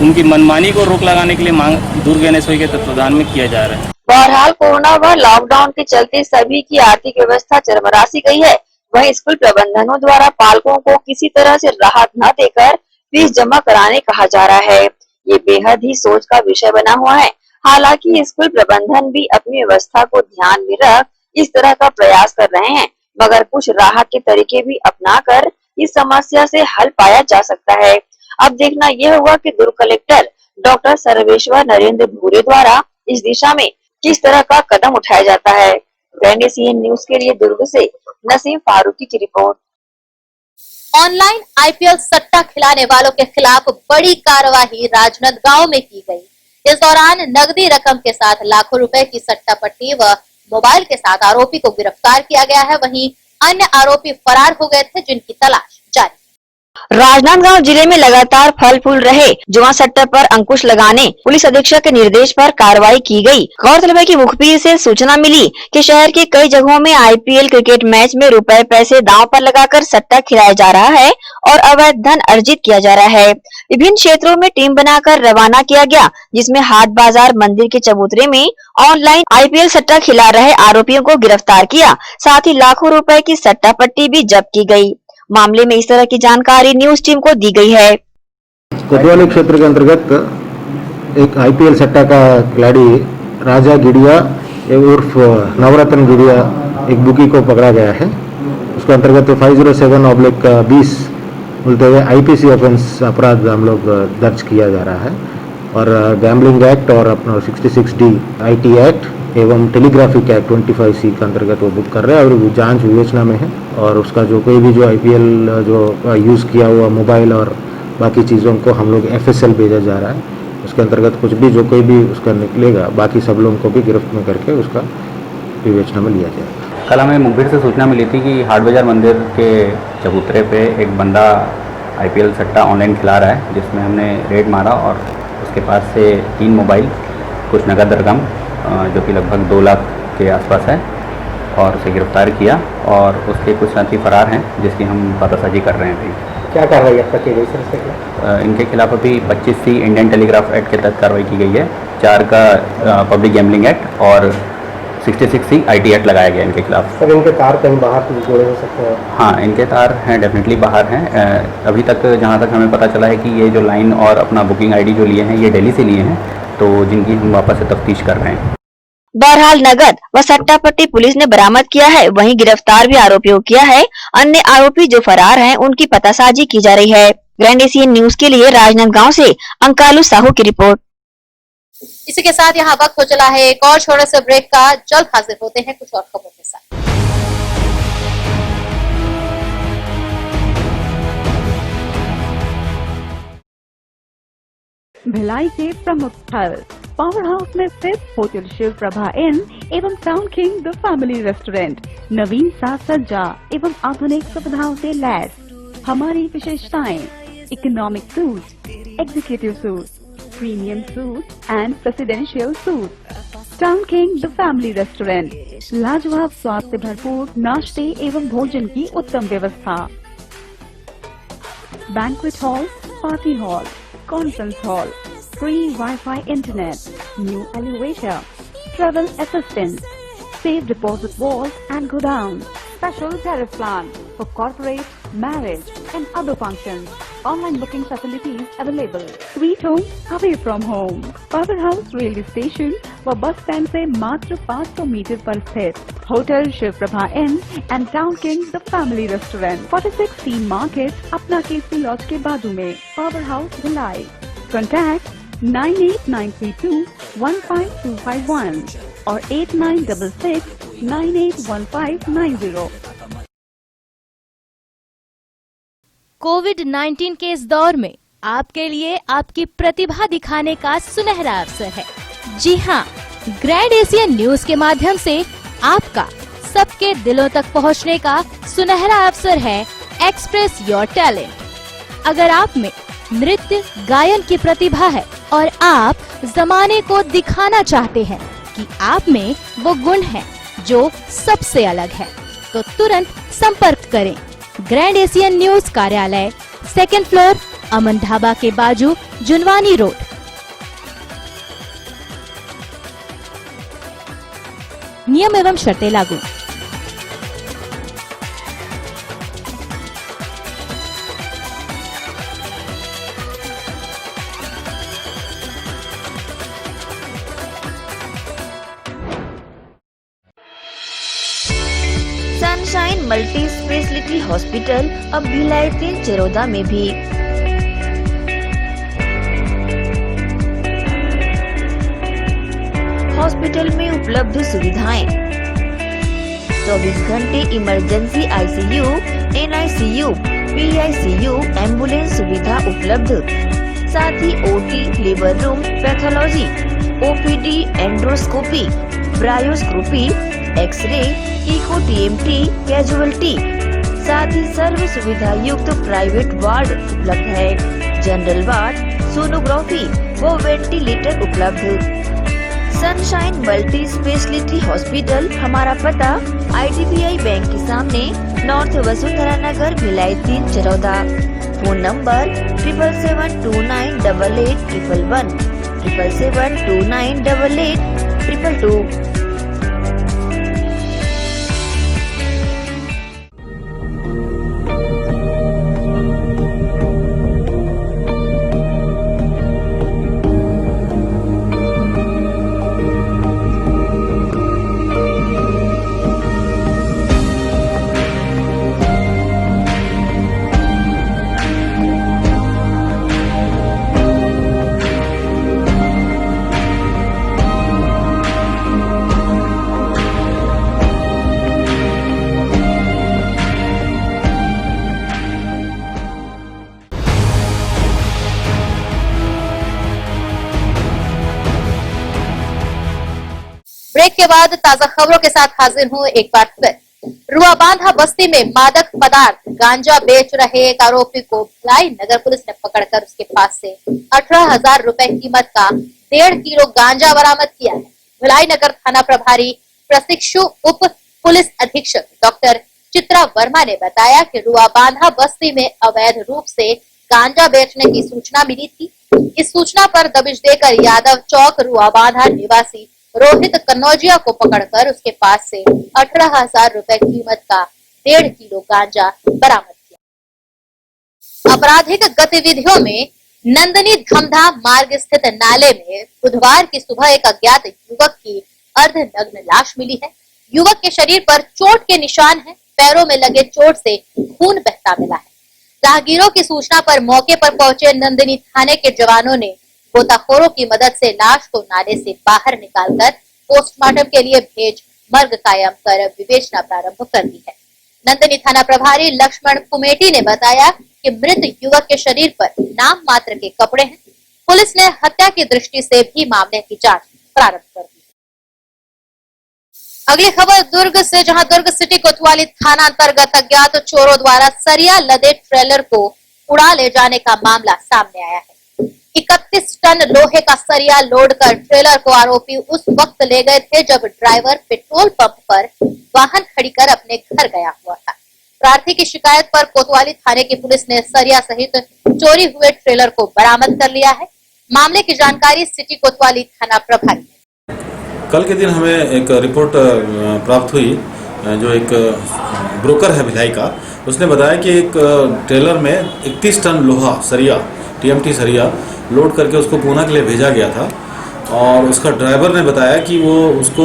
उनकी मनमानी को रोक लगाने के लिए मांग दुर्ग NSUI के तत्वाधान में किया जा रहा है। बहरहाल कोरोना व लॉकडाउन के चलते सभी की आर्थिक व्यवस्था चरमरा सी गई है। वहीं स्कूल प्रबंधनों द्वारा पालकों को किसी तरह से राहत न देकर फीस जमा कराने कहा जा रहा है। ये बेहद ही सोच का विषय बना हुआ है। हालांकि स्कूल प्रबंधन भी अपनी व्यवस्था को ध्यान में रख इस तरह का प्रयास कर रहे हैं, मगर कुछ राहत के तरीके भी अपनाकर इस समस्या से हल पाया जा सकता है। अब देखना यह होगा कि दुर्ग कलेक्टर डॉक्टर सर्वेश्वर नरेंद्र भूरे द्वारा इस दिशा में किस तरह का कदम उठाया जाता है। CN न्यूज के लिए दुर्ग से नसीम फारूकी की रिपोर्ट। ऑनलाइन IPL सट्टा खिलाने वालों के खिलाफ बड़ी कार्रवाई राजनांदगांव में की गई। इस दौरान नकदी रकम के साथ लाखों रुपए की सट्टा पट्टी व मोबाइल के साथ आरोपी को गिरफ्तार किया गया है। वहीं अन्य आरोपी फरार हो गए थे, जिनकी तलाश जारी। राजनांदगांव जिले में लगातार फल फूल रहे जुआ सट्टा पर अंकुश लगाने पुलिस अधीक्षक के निर्देश पर कार्रवाई की गई। गौरतलब है कि मुखबिर से सूचना मिली कि शहर के कई जगहों में आईपीएल क्रिकेट मैच में रुपए पैसे दांव पर लगाकर सट्टा खिलाया जा रहा है और अवैध धन अर्जित किया जा रहा है। विभिन्न क्षेत्रों में टीम बनाकर रवाना किया गया, जिसमें हाट बाजार मंदिर के चबूतरे में ऑनलाइन आईपीएल सट्टा खिला रहे आरोपियों को गिरफ्तार किया। साथ ही लाखों रुपए की सट्टा पट्टी भी जब्त की गई। मामले में इस तरह की जानकारी न्यूज टीम को दी गई है। कोतवाली क्षेत्र के अंतर्गत एक आईपीएल सट्टा का खिलाड़ी राजा गिडिया उर्फ नवरत्न गिडिया एक बुकी को पकड़ा गया है। उसके अंतर्गत 507/20 बोलते हुए आईपीसी ऑफेंस अपराध हम लोग दर्ज किया जा रहा है और गैम्बलिंग एक्ट और अपना 66D IT एक्ट एवं टेलीग्राफिक एक्ट 25C के अंतर्गत वो बुक कर रहे हैं और वो जांच विवेचना में है। और उसका जो कोई भी जो आईपीएल जो यूज़ किया हुआ मोबाइल और बाकी चीज़ों को हम लोग FSL भेजा जा रहा है। उसके अंतर्गत कुछ भी जो कोई भी उसका निकलेगा बाकी सब लोगों को भी गिरफ्त में करके उसका विवेचना में लिया जाएगा। कल हमें मुखबिर से सूचना मिली थी कि हाट बाजार मंदिर के चबूतरे पे एक बंदा आईपीएल सट्टा ऑनलाइन खिला रहा है, जिसमें हमने रेड मारा और उसके पास से 3 मोबाइल, कुछ नगद रकम जो कि लगभग 2 लाख के आसपास है और उसे गिरफ्तार किया और उसके कुछ साथी फरार हैं, जिसकी हम पतासाजी कर रहे हैं। अभी क्या कार्रवाई अब तक की गई सर इसके खिलाफ? इनके खिलाफ अभी 25C इंडियन टेलीग्राफ एक्ट के तहत कार्रवाई की गई है, 4 का पब्लिक गैम्बलिंग एक्ट और 66C IT एक्ट लगाया गया इनके खिलाफ। सर इनके तार कहीं बाहर जोड़े हो सकते हैं? हाँ, इनके तार हैं, डेफिनेटली बाहर हैं। अभी तक जहाँ तक हमें पता चला है कि ये जो लाइन और अपना बुकिंग ID जो लिए हैं ये दिल्ली से लिए हैं, तो जिनकी हम वापस से तफ्तीश कर रहे हैं। बहरहाल नगद व सट्टा पट्टी पुलिस ने बरामद किया है, वहीं गिरफ्तार भी आरोपियों किया है। अन्य आरोपी जो फरार हैं उनकी पतासाजी की जा रही है। ग्रैंड एशियन न्यूज के लिए राजनांदगांव से अंकालू साहू की रिपोर्ट। इसी के साथ यहाँ वक्त हो चला है एक और छोटे से ब्रेक का। जल्द हाजिर होते हैं कुछ और खबरों के साथ। भिलाई के प्रमुख स्थल पावर हाउस में स्थित होटल शिव प्रभा इन एवं town king the family restaurant नवीन साज सज्जा एवं आधुनिक सुविधाओं से लैस। हमारी विशेषताएं economic suite, executive suite, premium suite and presidential suite. Town king the family restaurant, लाजवाब स्वाद से भरपूर नाश्ते एवं भोजन की उत्तम व्यवस्था। Banquet hall, party hall, conference hall, free Wi-Fi internet, new elevator, travel assistance, safe deposit vault and godown, special tariff plan for corporate, marriage and other functions. Online booking facilities available. Sweet home away from home. Powerhouse railway station व bus stand से मात्र 500 metre पर स्थित hotel Shiv Prabha inn and town king the family restaurant 46C market अपना KC laws के बाजू में। Power house Bhilai. Contact 98932 15251 और 8966 981590। कोविड-19 के इस दौर में आपके लिए आपकी प्रतिभा दिखाने का सुनहरा अवसर है। जी हाँ, ग्रैंड एशियन न्यूज के माध्यम से आपका सबके दिलों तक पहुंचने का सुनहरा अवसर है एक्सप्रेस योर टैलेंट। अगर आप में नृत्य गायन की प्रतिभा है और आप जमाने को दिखाना चाहते हैं कि आप में वो गुण है जो सबसे अलग है, तो तुरंत संपर्क करें। ग्रैंड एशियन न्यूज कार्यालय, 2nd फ्लोर, अमन ढाबा के बाजू, जुनवानी रोड। नियम एवं शर्तें लागू। सनशाइन मल्टी स्पेशलिटी हॉस्पिटल अब भिलाई के चरोदा में भी। हॉस्पिटल में उपलब्ध सुविधाएं 24 घंटे emergency ICU, NICU, PICU, ambulance सुविधा उपलब्ध। साथ ही OT, labour room, pathology, OPD, endoscopy, bronchoscopy, x-ray, echo TMT, casualty, साथ ही सर्व सुविधा युक्त प्राइवेट वार्ड उपलब्ध है। जनरल वार्ड, सोनोग्राफी व वेंटिलेटर उपलब्ध। सनशाइन मल्टी स्पेशलिटी हॉस्पिटल, हमारा पता IDBI बैंक के सामने, north Vasundhara Nagar, Bhilai 3 Charoda. Phone number 7772988811, 7772988822। Break के बाद ताजा खबरों के साथ हाजिर हूं एक बार फिर। रुआबांधा बस्ती में मादक पदार्थ गांजा बेच रहे एक आरोपी को भिलाई नगर पुलिस ने पकड़कर उसके पास से 18,000 रुपए कीमत का 1.5 किलो गांजा बरामद किया है। भिलाई नगर थाना प्रभारी प्रशिक्षु उप पुलिस अधीक्षक डॉक्टर चित्रा वर्मा ने बताया कि रुआबांधा बस्ती में अवैध रूप से गांजा बेचने की सूचना मिली थी। इस सूचना पर दबिश देकर यादव चौक रुआबांधा निवासी रोहित कन्नौजिया को पकड़कर उसके पास से 18,000 रुपए कीमत का 1.5 किलो गांजा बरामद किया। आपराधिक गतिविधियों में नंदनी धमधाम मार्ग स्थित नाले में बुधवार की सुबह एक अज्ञात युवक की अर्धनग्न लाश मिली है। युवक के शरीर पर चोट के निशान हैं, पैरों में लगे चोट से खून बहता मिला है। राहगीरों की सूचना पर मौके पर पहुंचे नंदनी थाने के जवानों ने गोताखोरों की मदद से लाश को नाले से बाहर निकालकर पोस्टमार्टम के लिए भेज मर्ग कायम कर विवेचना प्रारंभ कर दी है। नंदनी थाना प्रभारी लक्ष्मण कुमेटी ने बताया कि मृत युवक के शरीर पर नाम मात्र के कपड़े हैं। पुलिस ने हत्या की दृष्टि से भी मामले की जांच प्रारंभ कर दी। अगली खबर दुर्ग से, जहां दुर्ग सिटी कोतवाली थाना अंतर्गत अज्ञात चोरों द्वारा सरिया लदे ट्रेलर को उड़ा ले जाने का मामला सामने आया है। 31 टन लोहे का सरिया लोड कर ट्रेलर को आरोपी उस वक्त ले गए थे जब ड्राइवर पेट्रोल पंप पर वाहन खड़ी कर अपने घर गया हुआ था। प्रार्थी की शिकायत पर कोतवाली थाने की पुलिस ने सरिया सहित चोरी हुए ट्रेलर को बरामद कर लिया है। मामले की जानकारी सिटी कोतवाली थाना प्रभारी। कल के दिन हमें एक रिपोर्ट प्राप्त हुई, जो एक ब्रोकर है भिलाई का, उसने बताया कि एक ट्रेलर में 31 टन लोहा सरिया TMT सरिया लोड करके उसको पूना के लिए भेजा गया था। और उसका ड्राइवर ने बताया कि वो उसको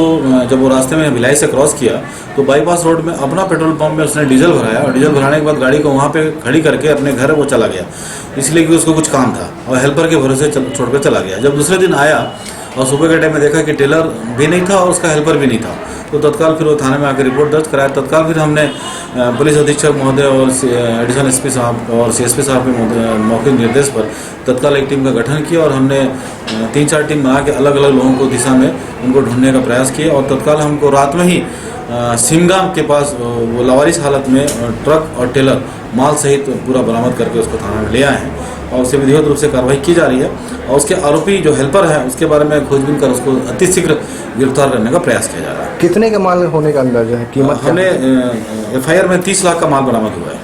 जब वो रास्ते में भिलाई से क्रॉस किया तो बाईपास रोड में अपना पेट्रोल पंप में उसने डीजल भराया और डीजल भराने के बाद गाड़ी को वहाँ पे खड़ी करके अपने घर वो चला गया, इसलिए कि उसको कुछ काम था और हेल्पर के भरोसे छोड़कर चला गया। जब दूसरे दिन आया और सुबह के टाइम में देखा कि टेलर भी नहीं था और उसका हेल्पर भी नहीं था, तो तत्काल फिर वो थाने में आकर रिपोर्ट दर्ज कराया। तत्काल फिर हमने पुलिस अधीक्षक महोदय और एडिशनल SP साहब और CSP साहब के मौखिक निर्देश पर तत्काल एक टीम का गठन किया और हमने 3-4 टीम बना के अलग अलग लोगों को दिशा में उनको ढूंढने का प्रयास किया। और तत्काल हमको रात में ही सिमगाम के पास वो लावारिस हालत में ट्रक और टेलर माल सहित पूरा बरामद करके उसको थाना में ले आए हैं और उससे विधिवत रूप से कार्रवाई की जा रही है। और उसके आरोपी जो हेल्पर है उसके बारे में खोजबीन कर उसको अतिशीघ्र गिरफ्तार करने का प्रयास किया जा रहा है। कितने का माल होने का अंदाजा है? कीमत हमें FIR में 30 लाख का माल बरामद हुआ है।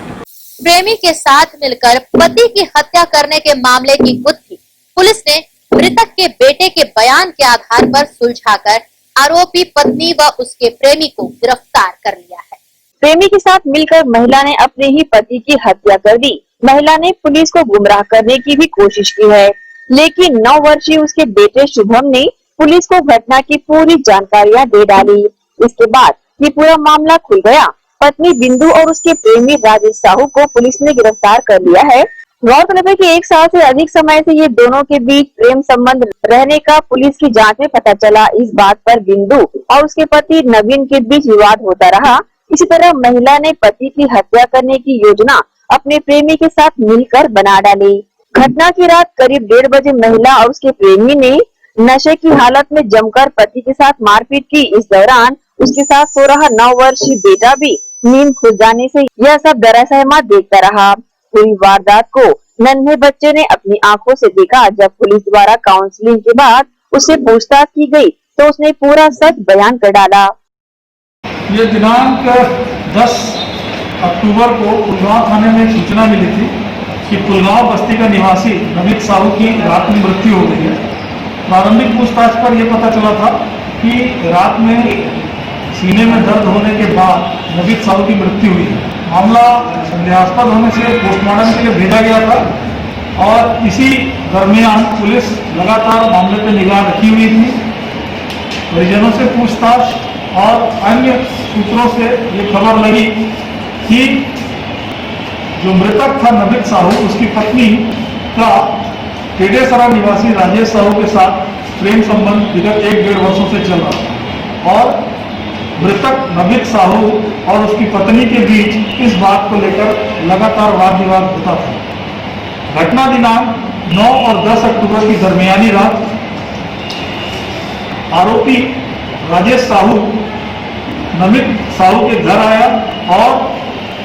प्रेमी के साथ मिलकर पति की हत्या करने के मामले की गुत्थी पुलिस ने मृतक के बेटे के बयान के आधार पर सुलझाकर आरोपी पत्नी व उसके प्रेमी को गिरफ्तार कर लिया है। प्रेमी के साथ मिलकर महिला ने अपने ही पति की हत्या कर दी। महिला ने पुलिस को गुमराह करने की भी कोशिश की है, लेकिन 9 वर्षीय उसके बेटे शुभम ने पुलिस को घटना की पूरी जानकारियां दे डाली। इसके बाद ये पूरा मामला खुल गया। पत्नी बिंदु और उसके प्रेमी राजेश साहू को पुलिस ने गिरफ्तार कर लिया है। गौरतलब है कि 1 साल से अधिक समय से ये दोनों के बीच प्रेम संबंध रहने का पुलिस की जांच में पता चला। इस बात पर बिंदु और उसके पति नवीन के बीच विवाद होता रहा। इसी तरह महिला ने पति की हत्या करने की योजना अपने प्रेमी के साथ मिलकर बना डाली। घटना की रात करीब 1:30 बजे महिला और उसके प्रेमी ने नशे की हालत में जमकर पति के साथ मारपीट की। इस दौरान उसके साथ सो रहा 9 वर्षीय बेटा भी नींद खुल जाने से यह सब गैरसहमत देखता रहा। पूरी वारदात को नन्हे बच्चे ने अपनी आंखों से देखा। जब पुलिस द्वारा काउंसलिंग के बाद उससे पूछताछ की गई तो उसने पूरा सच बयान कर डाला। ये दिनांक 10 अक्टूबर को पुलगांव थाने में एक सूचना मिली थी कि पुलगांव बस्ती का निवासी नवीद साहू की रात में मृत्यु हो गई है। प्रारंभिक पूछताछ पर यह पता चला था कि रात में सीने में दर्द होने के बाद नवीद साहू की मृत्यु हुई है। मामला संदेहास्पद होने से पोस्टमार्टम के लिए भेजा गया था और इसी दरमियान पुलिस लगातार मामले पर निगाह रखी हुई थी। परिजनों से पूछताछ और अन्य सूत्रों से ये खबर लगी कि जो मृतक था नवीद साहू, उसकी पत्नी का टेडेसरा निवासी राजेश साहू के साथ प्रेम संबंध विगत 1-1.5 वर्षों से चल रहा था और मृतक नवीद साहू और उसकी पत्नी के बीच इस बात को लेकर लगातार वाद विवाद होता था। घटना दिनांक 9 और 10 अक्टूबर की दरमियानी रात आरोपी राजेश साहू नवीद साहू के घर आया और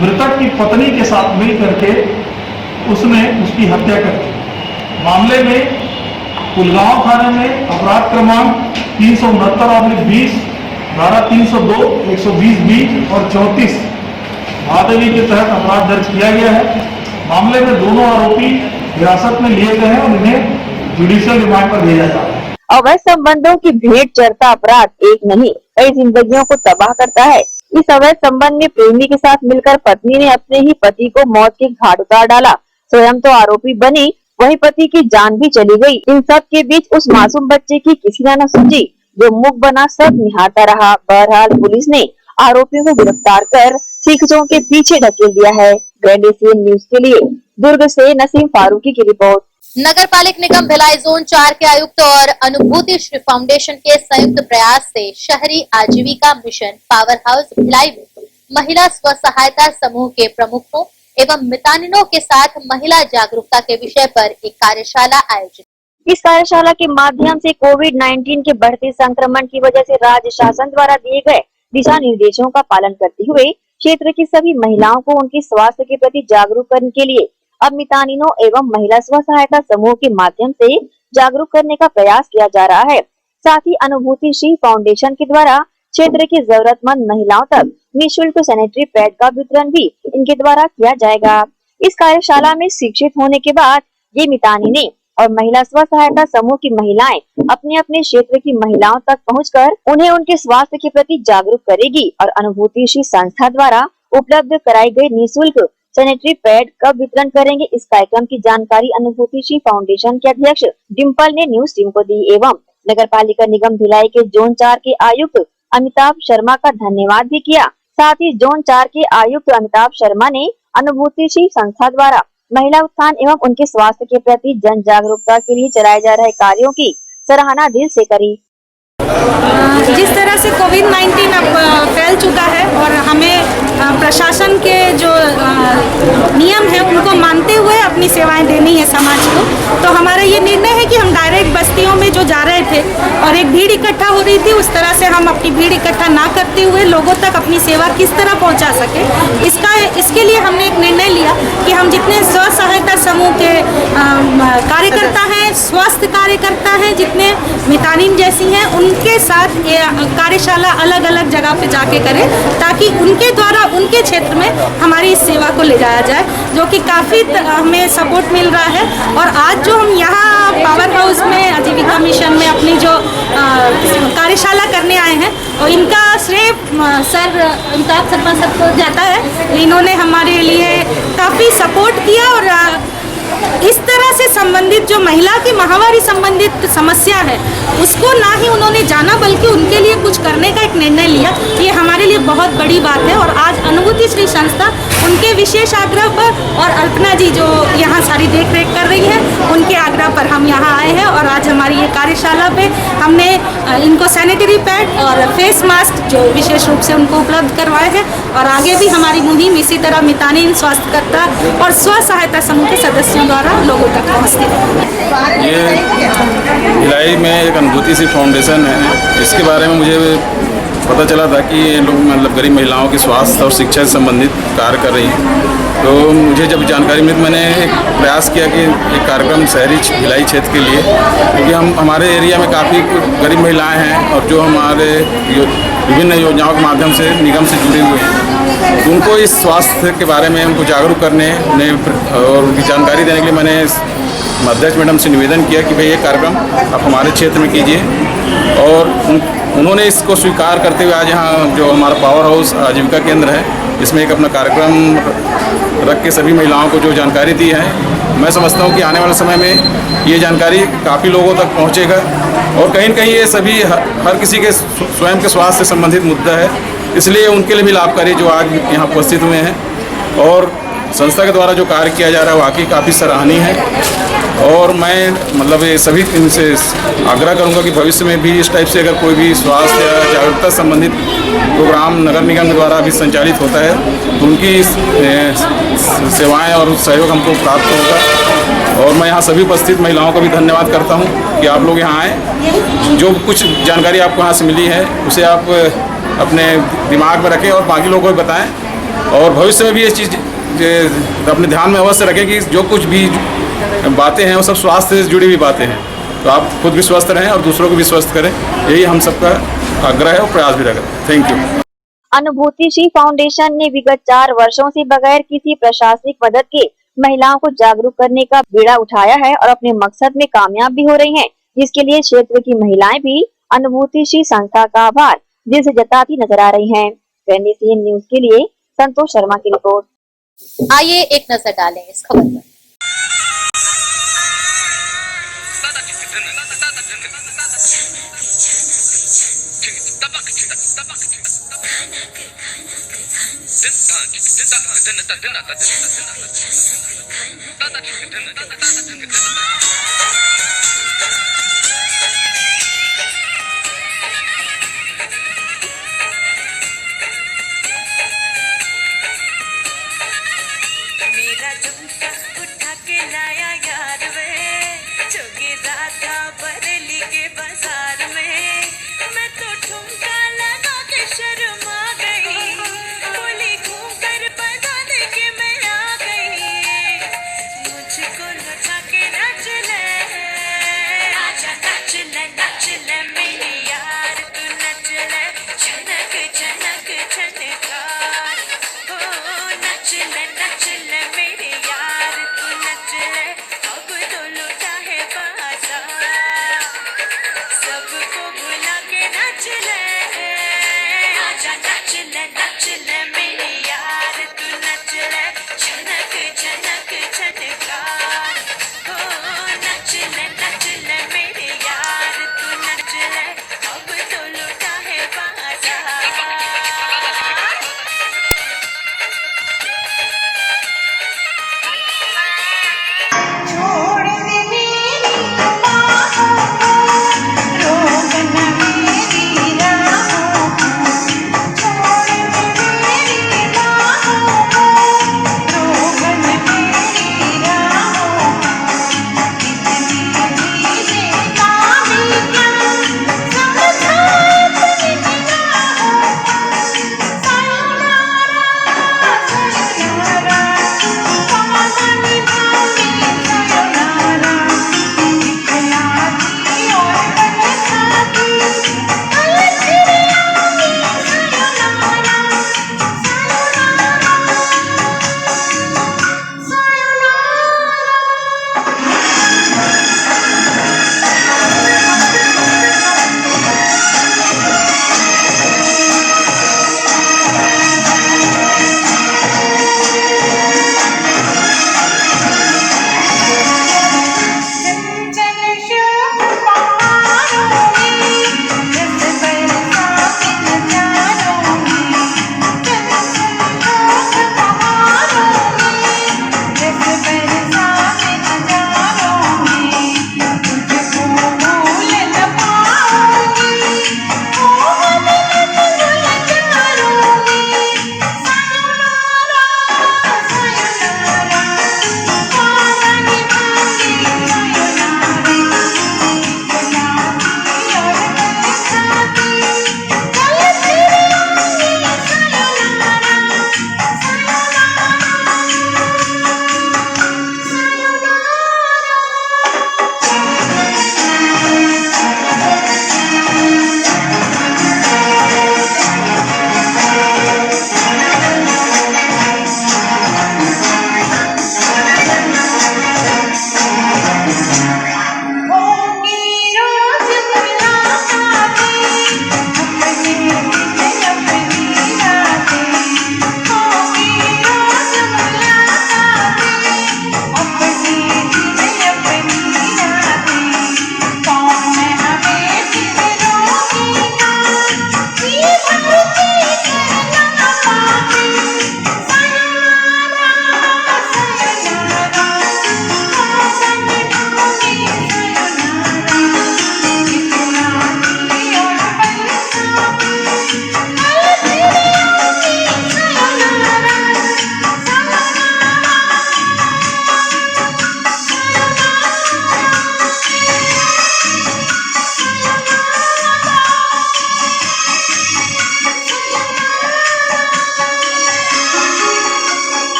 मृतक की पत्नी के साथ मिल करके उसने उसकी हत्या कर दी। मामले में पुलगांव थाने में अपराध क्रमांक 369/20, धारा 302, 120(b) और 34 भादवी के तहत अपराध दर्ज किया गया है। मामले में दोनों आरोपी हिरासत में लिए गए हैं और इन्हें जुडिशियल रिमांड पर भेजा जा रहा है। अवैध संबंधों की भेंट चढ़ता अपराध एक नहीं कई जिंदगियों को तबाह करता है। इस अवैध संबंध में प्रेमी के साथ मिलकर पत्नी ने अपने ही पति को मौत के घाट उतार डाला। स्वयं तो आरोपी बनी, वही पति की जान भी चली गई। इन सब के बीच उस मासूम बच्चे की किसी ने न समझी, जो मुख बना सब निहारता रहा। बहरहाल पुलिस ने आरोपियों को गिरफ्तार कर सीखों के पीछे ढकेल दिया है। ग्रैंड एशियन न्यूज के लिए दुर्ग से नसीम फारूकी की रिपोर्ट। नगर पालिक निगम भिलाई जोन 4 के आयुक्त और अनुभूति श्री फाउंडेशन के संयुक्त प्रयास से शहरी आजीविका मिशन पावर हाउस भिलाई में महिला स्व सहायता समूह के प्रमुखों एवं मितानिनों के साथ महिला जागरूकता के विषय पर एक कार्यशाला आयोजित। इस कार्यशाला के माध्यम से कोविड-19 के बढ़ते संक्रमण की वजह से राज्य शासन द्वारा दिए गए दिशा निर्देशों का पालन करते हुए क्षेत्र की सभी महिलाओं को उनके स्वास्थ्य के प्रति जागरूक करने के लिए अब मितानिनों एवं महिला स्व सहायता समूह के माध्यम से जागरूक करने का प्रयास किया जा रहा है। साथ ही अनुभूति श्री फाउंडेशन के द्वारा क्षेत्र की जरूरतमंद महिलाओं तक निःशुल्क सैनिटरी पैड का वितरण भी इनके द्वारा किया जाएगा। इस कार्यशाला में शिक्षित होने के बाद ये मितानिनें और महिला स्व सहायता समूह की महिलाएं अपने अपने क्षेत्र की महिलाओं तक पहुंचकर उन्हें उनके स्वास्थ्य के प्रति जागरूक करेगी और अनुभूति श्री संस्था द्वारा उपलब्ध कराई गई निःशुल्क सैनिटरी पैड कब वितरण करेंगे, इस कार्यक्रम की जानकारी अनुभूति श्री फाउंडेशन के अध्यक्ष डिम्पल ने न्यूज टीम को दी एवं नगर पालिका निगम भिलाई के जोन 4 के आयुक्त अमिताभ शर्मा का धन्यवाद भी किया। साथ ही जोन 4 के आयुक्त अमिताभ शर्मा ने अनुभूति श्री संस्था द्वारा महिला उत्थान एवं उनके स्वास्थ्य के प्रति जन जागरूकता के लिए चलाए जा रहे कार्यों की सराहना दिल से करी। जिस तरह से कोविड-19 अब फैल चुका है और हमें प्रशासन के जो नियम है उनको मानते हुए अपनी सेवाएं देनी है समाज को, तो हमारा ये निर्णय है कि हम डायरेक्ट बस्तियों में जो जा रहे थे और एक भीड़ इकट्ठा हो रही थी, उस तरह से हम अपनी भीड़ इकट्ठा ना करते हुए लोगों तक अपनी सेवा किस तरह पहुंचा सके, इसके लिए हमने एक निर्णय लिया कि हम जितने स्व सहायता समूह के कार्यकर्ता हैं, स्वास्थ्य कार्यकर्ता हैं, जितने मितानिन जैसी हैं, उनके साथ ये कार्यशाला अलग अलग जगह पे जाके करें ताकि उनके द्वारा उनके क्षेत्र में हमारी इस सेवा को ले जाया जाए, जो कि काफ़ी हमें सपोर्ट मिल रहा है। और आज जो हम यहाँ पावर हाउस में आजीविका मिशन में अपनी जो कार्यशाला करने आए हैं और इनका श्रेय सर अमिताभ शर्मा सर को जाता है। इन्होंने हमारे लिए काफ़ी सपोर्ट किया और इस तरह से संबंधित जो महिला की माहवारी संबंधित समस्या है उसको ना ही उन्होंने जाना बल्कि उनके लिए कुछ करने का एक निर्णय लिया। ये हमारे लिए बहुत बड़ी बात है और आज अनुभूति श्री संस्था उनके विशेष आग्रह पर और अल्पना जी जो यहाँ सारी देख रेख कर रही हैं उनके आग्रह पर हम यहाँ आए हैं और आज हमारी ये कार्यशाला पे हमने इनको सैनिटरी पैड और फेस मास्क जो विशेष रूप से उनको उपलब्ध करवाए हैं और आगे भी हमारी मुहिम इसी तरह मितानिन, स्वास्थ्यकर्ता और स्व सहायता समूह के सदस्यों द्वारा लोगों तक पहुँचती है। ये भिलाई में एक अनुभूति सी फाउंडेशन है, इसके बारे में मुझे पता चला था कि ये लोग मतलब गरीब महिलाओं के स्वास्थ्य और शिक्षा से संबंधित कार्य कर रही हैं। तो मुझे जब जानकारी मिली, मैंने एक प्रयास किया कि एक कार्यक्रम शहरी भिलाई क्षेत्र के लिए, क्योंकि हमारे एरिया में काफ़ी गरीब महिलाएं हैं और जो हमारे विभिन्न योजनाओं के माध्यम से निगम से जुड़े हुए हैं, तो उनको इस स्वास्थ्य के बारे में उनको जागरूक करने उन्हें और उनकी जानकारी देने के लिए मैंने अध्यक्ष मैडम से निवेदन किया कि भाई ये कार्यक्रम आप हमारे क्षेत्र में कीजिए। और उन्होंने इसको स्वीकार करते हुए आज यहाँ जो हमारा पावर हाउस आजीविका केंद्र है, इसमें एक अपना कार्यक्रम रख के सभी महिलाओं को जो जानकारी दी है, मैं समझता हूँ कि आने वाले समय में ये जानकारी काफ़ी लोगों तक पहुँचेगा और कहीं न कहीं ये सभी हर किसी के स्वयं के स्वास्थ्य से संबंधित मुद्दा है, इसलिए उनके लिए भी लाभकारी जो आज यहाँ उपस्थित हुए हैं। और संस्था के द्वारा जो कार्य किया जा रहा है वाकई काफ़ी सराहनीय है और मैं मतलब ये सभी इनसे आग्रह करूंगा कि भविष्य में भी इस टाइप से अगर कोई भी स्वास्थ्य या जागरूकता संबंधित प्रोग्राम नगर निगम के द्वारा भी संचालित होता है तो उनकी सेवाएं और सहयोग हमको प्राप्त होगा। और मैं यहाँ सभी उपस्थित महिलाओं का भी धन्यवाद करता हूँ कि आप लोग यहाँ आए, जो कुछ जानकारी आपको यहाँ से मिली है उसे आप अपने दिमाग में रखें और बाकी लोगों को भी बताएँ और भविष्य में भी ये चीज़ अपने ध्यान में अवश्य रखें कि जो कुछ भी बातें हैं वो सब स्वास्थ्य से जुड़ी हुई बातें हैं, तो आप खुद भी स्वस्थ रहें और दूसरों को भी स्वस्थ करें, यही हम सबका आग्रह है और प्रयास भी रहेगा। Thank you. अनुभूतिश्री फाउंडेशन ने विगत 4 वर्षों से बगैर किसी प्रशासनिक मदद के महिलाओं को जागरूक करने का बीड़ा उठाया है और अपने मकसद में कामयाब भी हो रही हैं, जिसके लिए क्षेत्र की महिलाएं भी अनुभूतिश्री संस्था का आभार दिल से जताती नजर आ रही हैं। NDCN न्यूज के लिए संतोष शर्मा की रिपोर्ट। आइए एक नजर डालें इस खबर पर। मेरा झुमका उठा के लाया यार वे, जोगी राधा बरेली के बाजार में, मैं तो ठुमका लगा के शर्मा गई, बोली घूम कर बता दे के मैं आ गई, मुझको लुटा के नाच ले, आजा नाच ले मेरी यार, तू नच ले, छनक छनक छनकार, हो नच ले मेरे यार, तू नच ले, अब तो लुटा है बाजार, सबको भुला के नच ले, आजा नच ले मेरे यार, तू नच ले, छनक छनक छनकार, हो नच ले मेरे यार।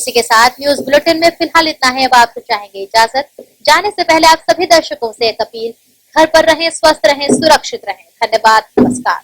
इसी के साथ न्यूज बुलेटिन में फिलहाल इतना है। अब आपसे चाहेंगे इजाजत। जाने से पहले आप सभी दर्शकों से एक अपील, घर पर रहें, स्वस्थ रहें, सुरक्षित रहें। धन्यवाद, नमस्कार।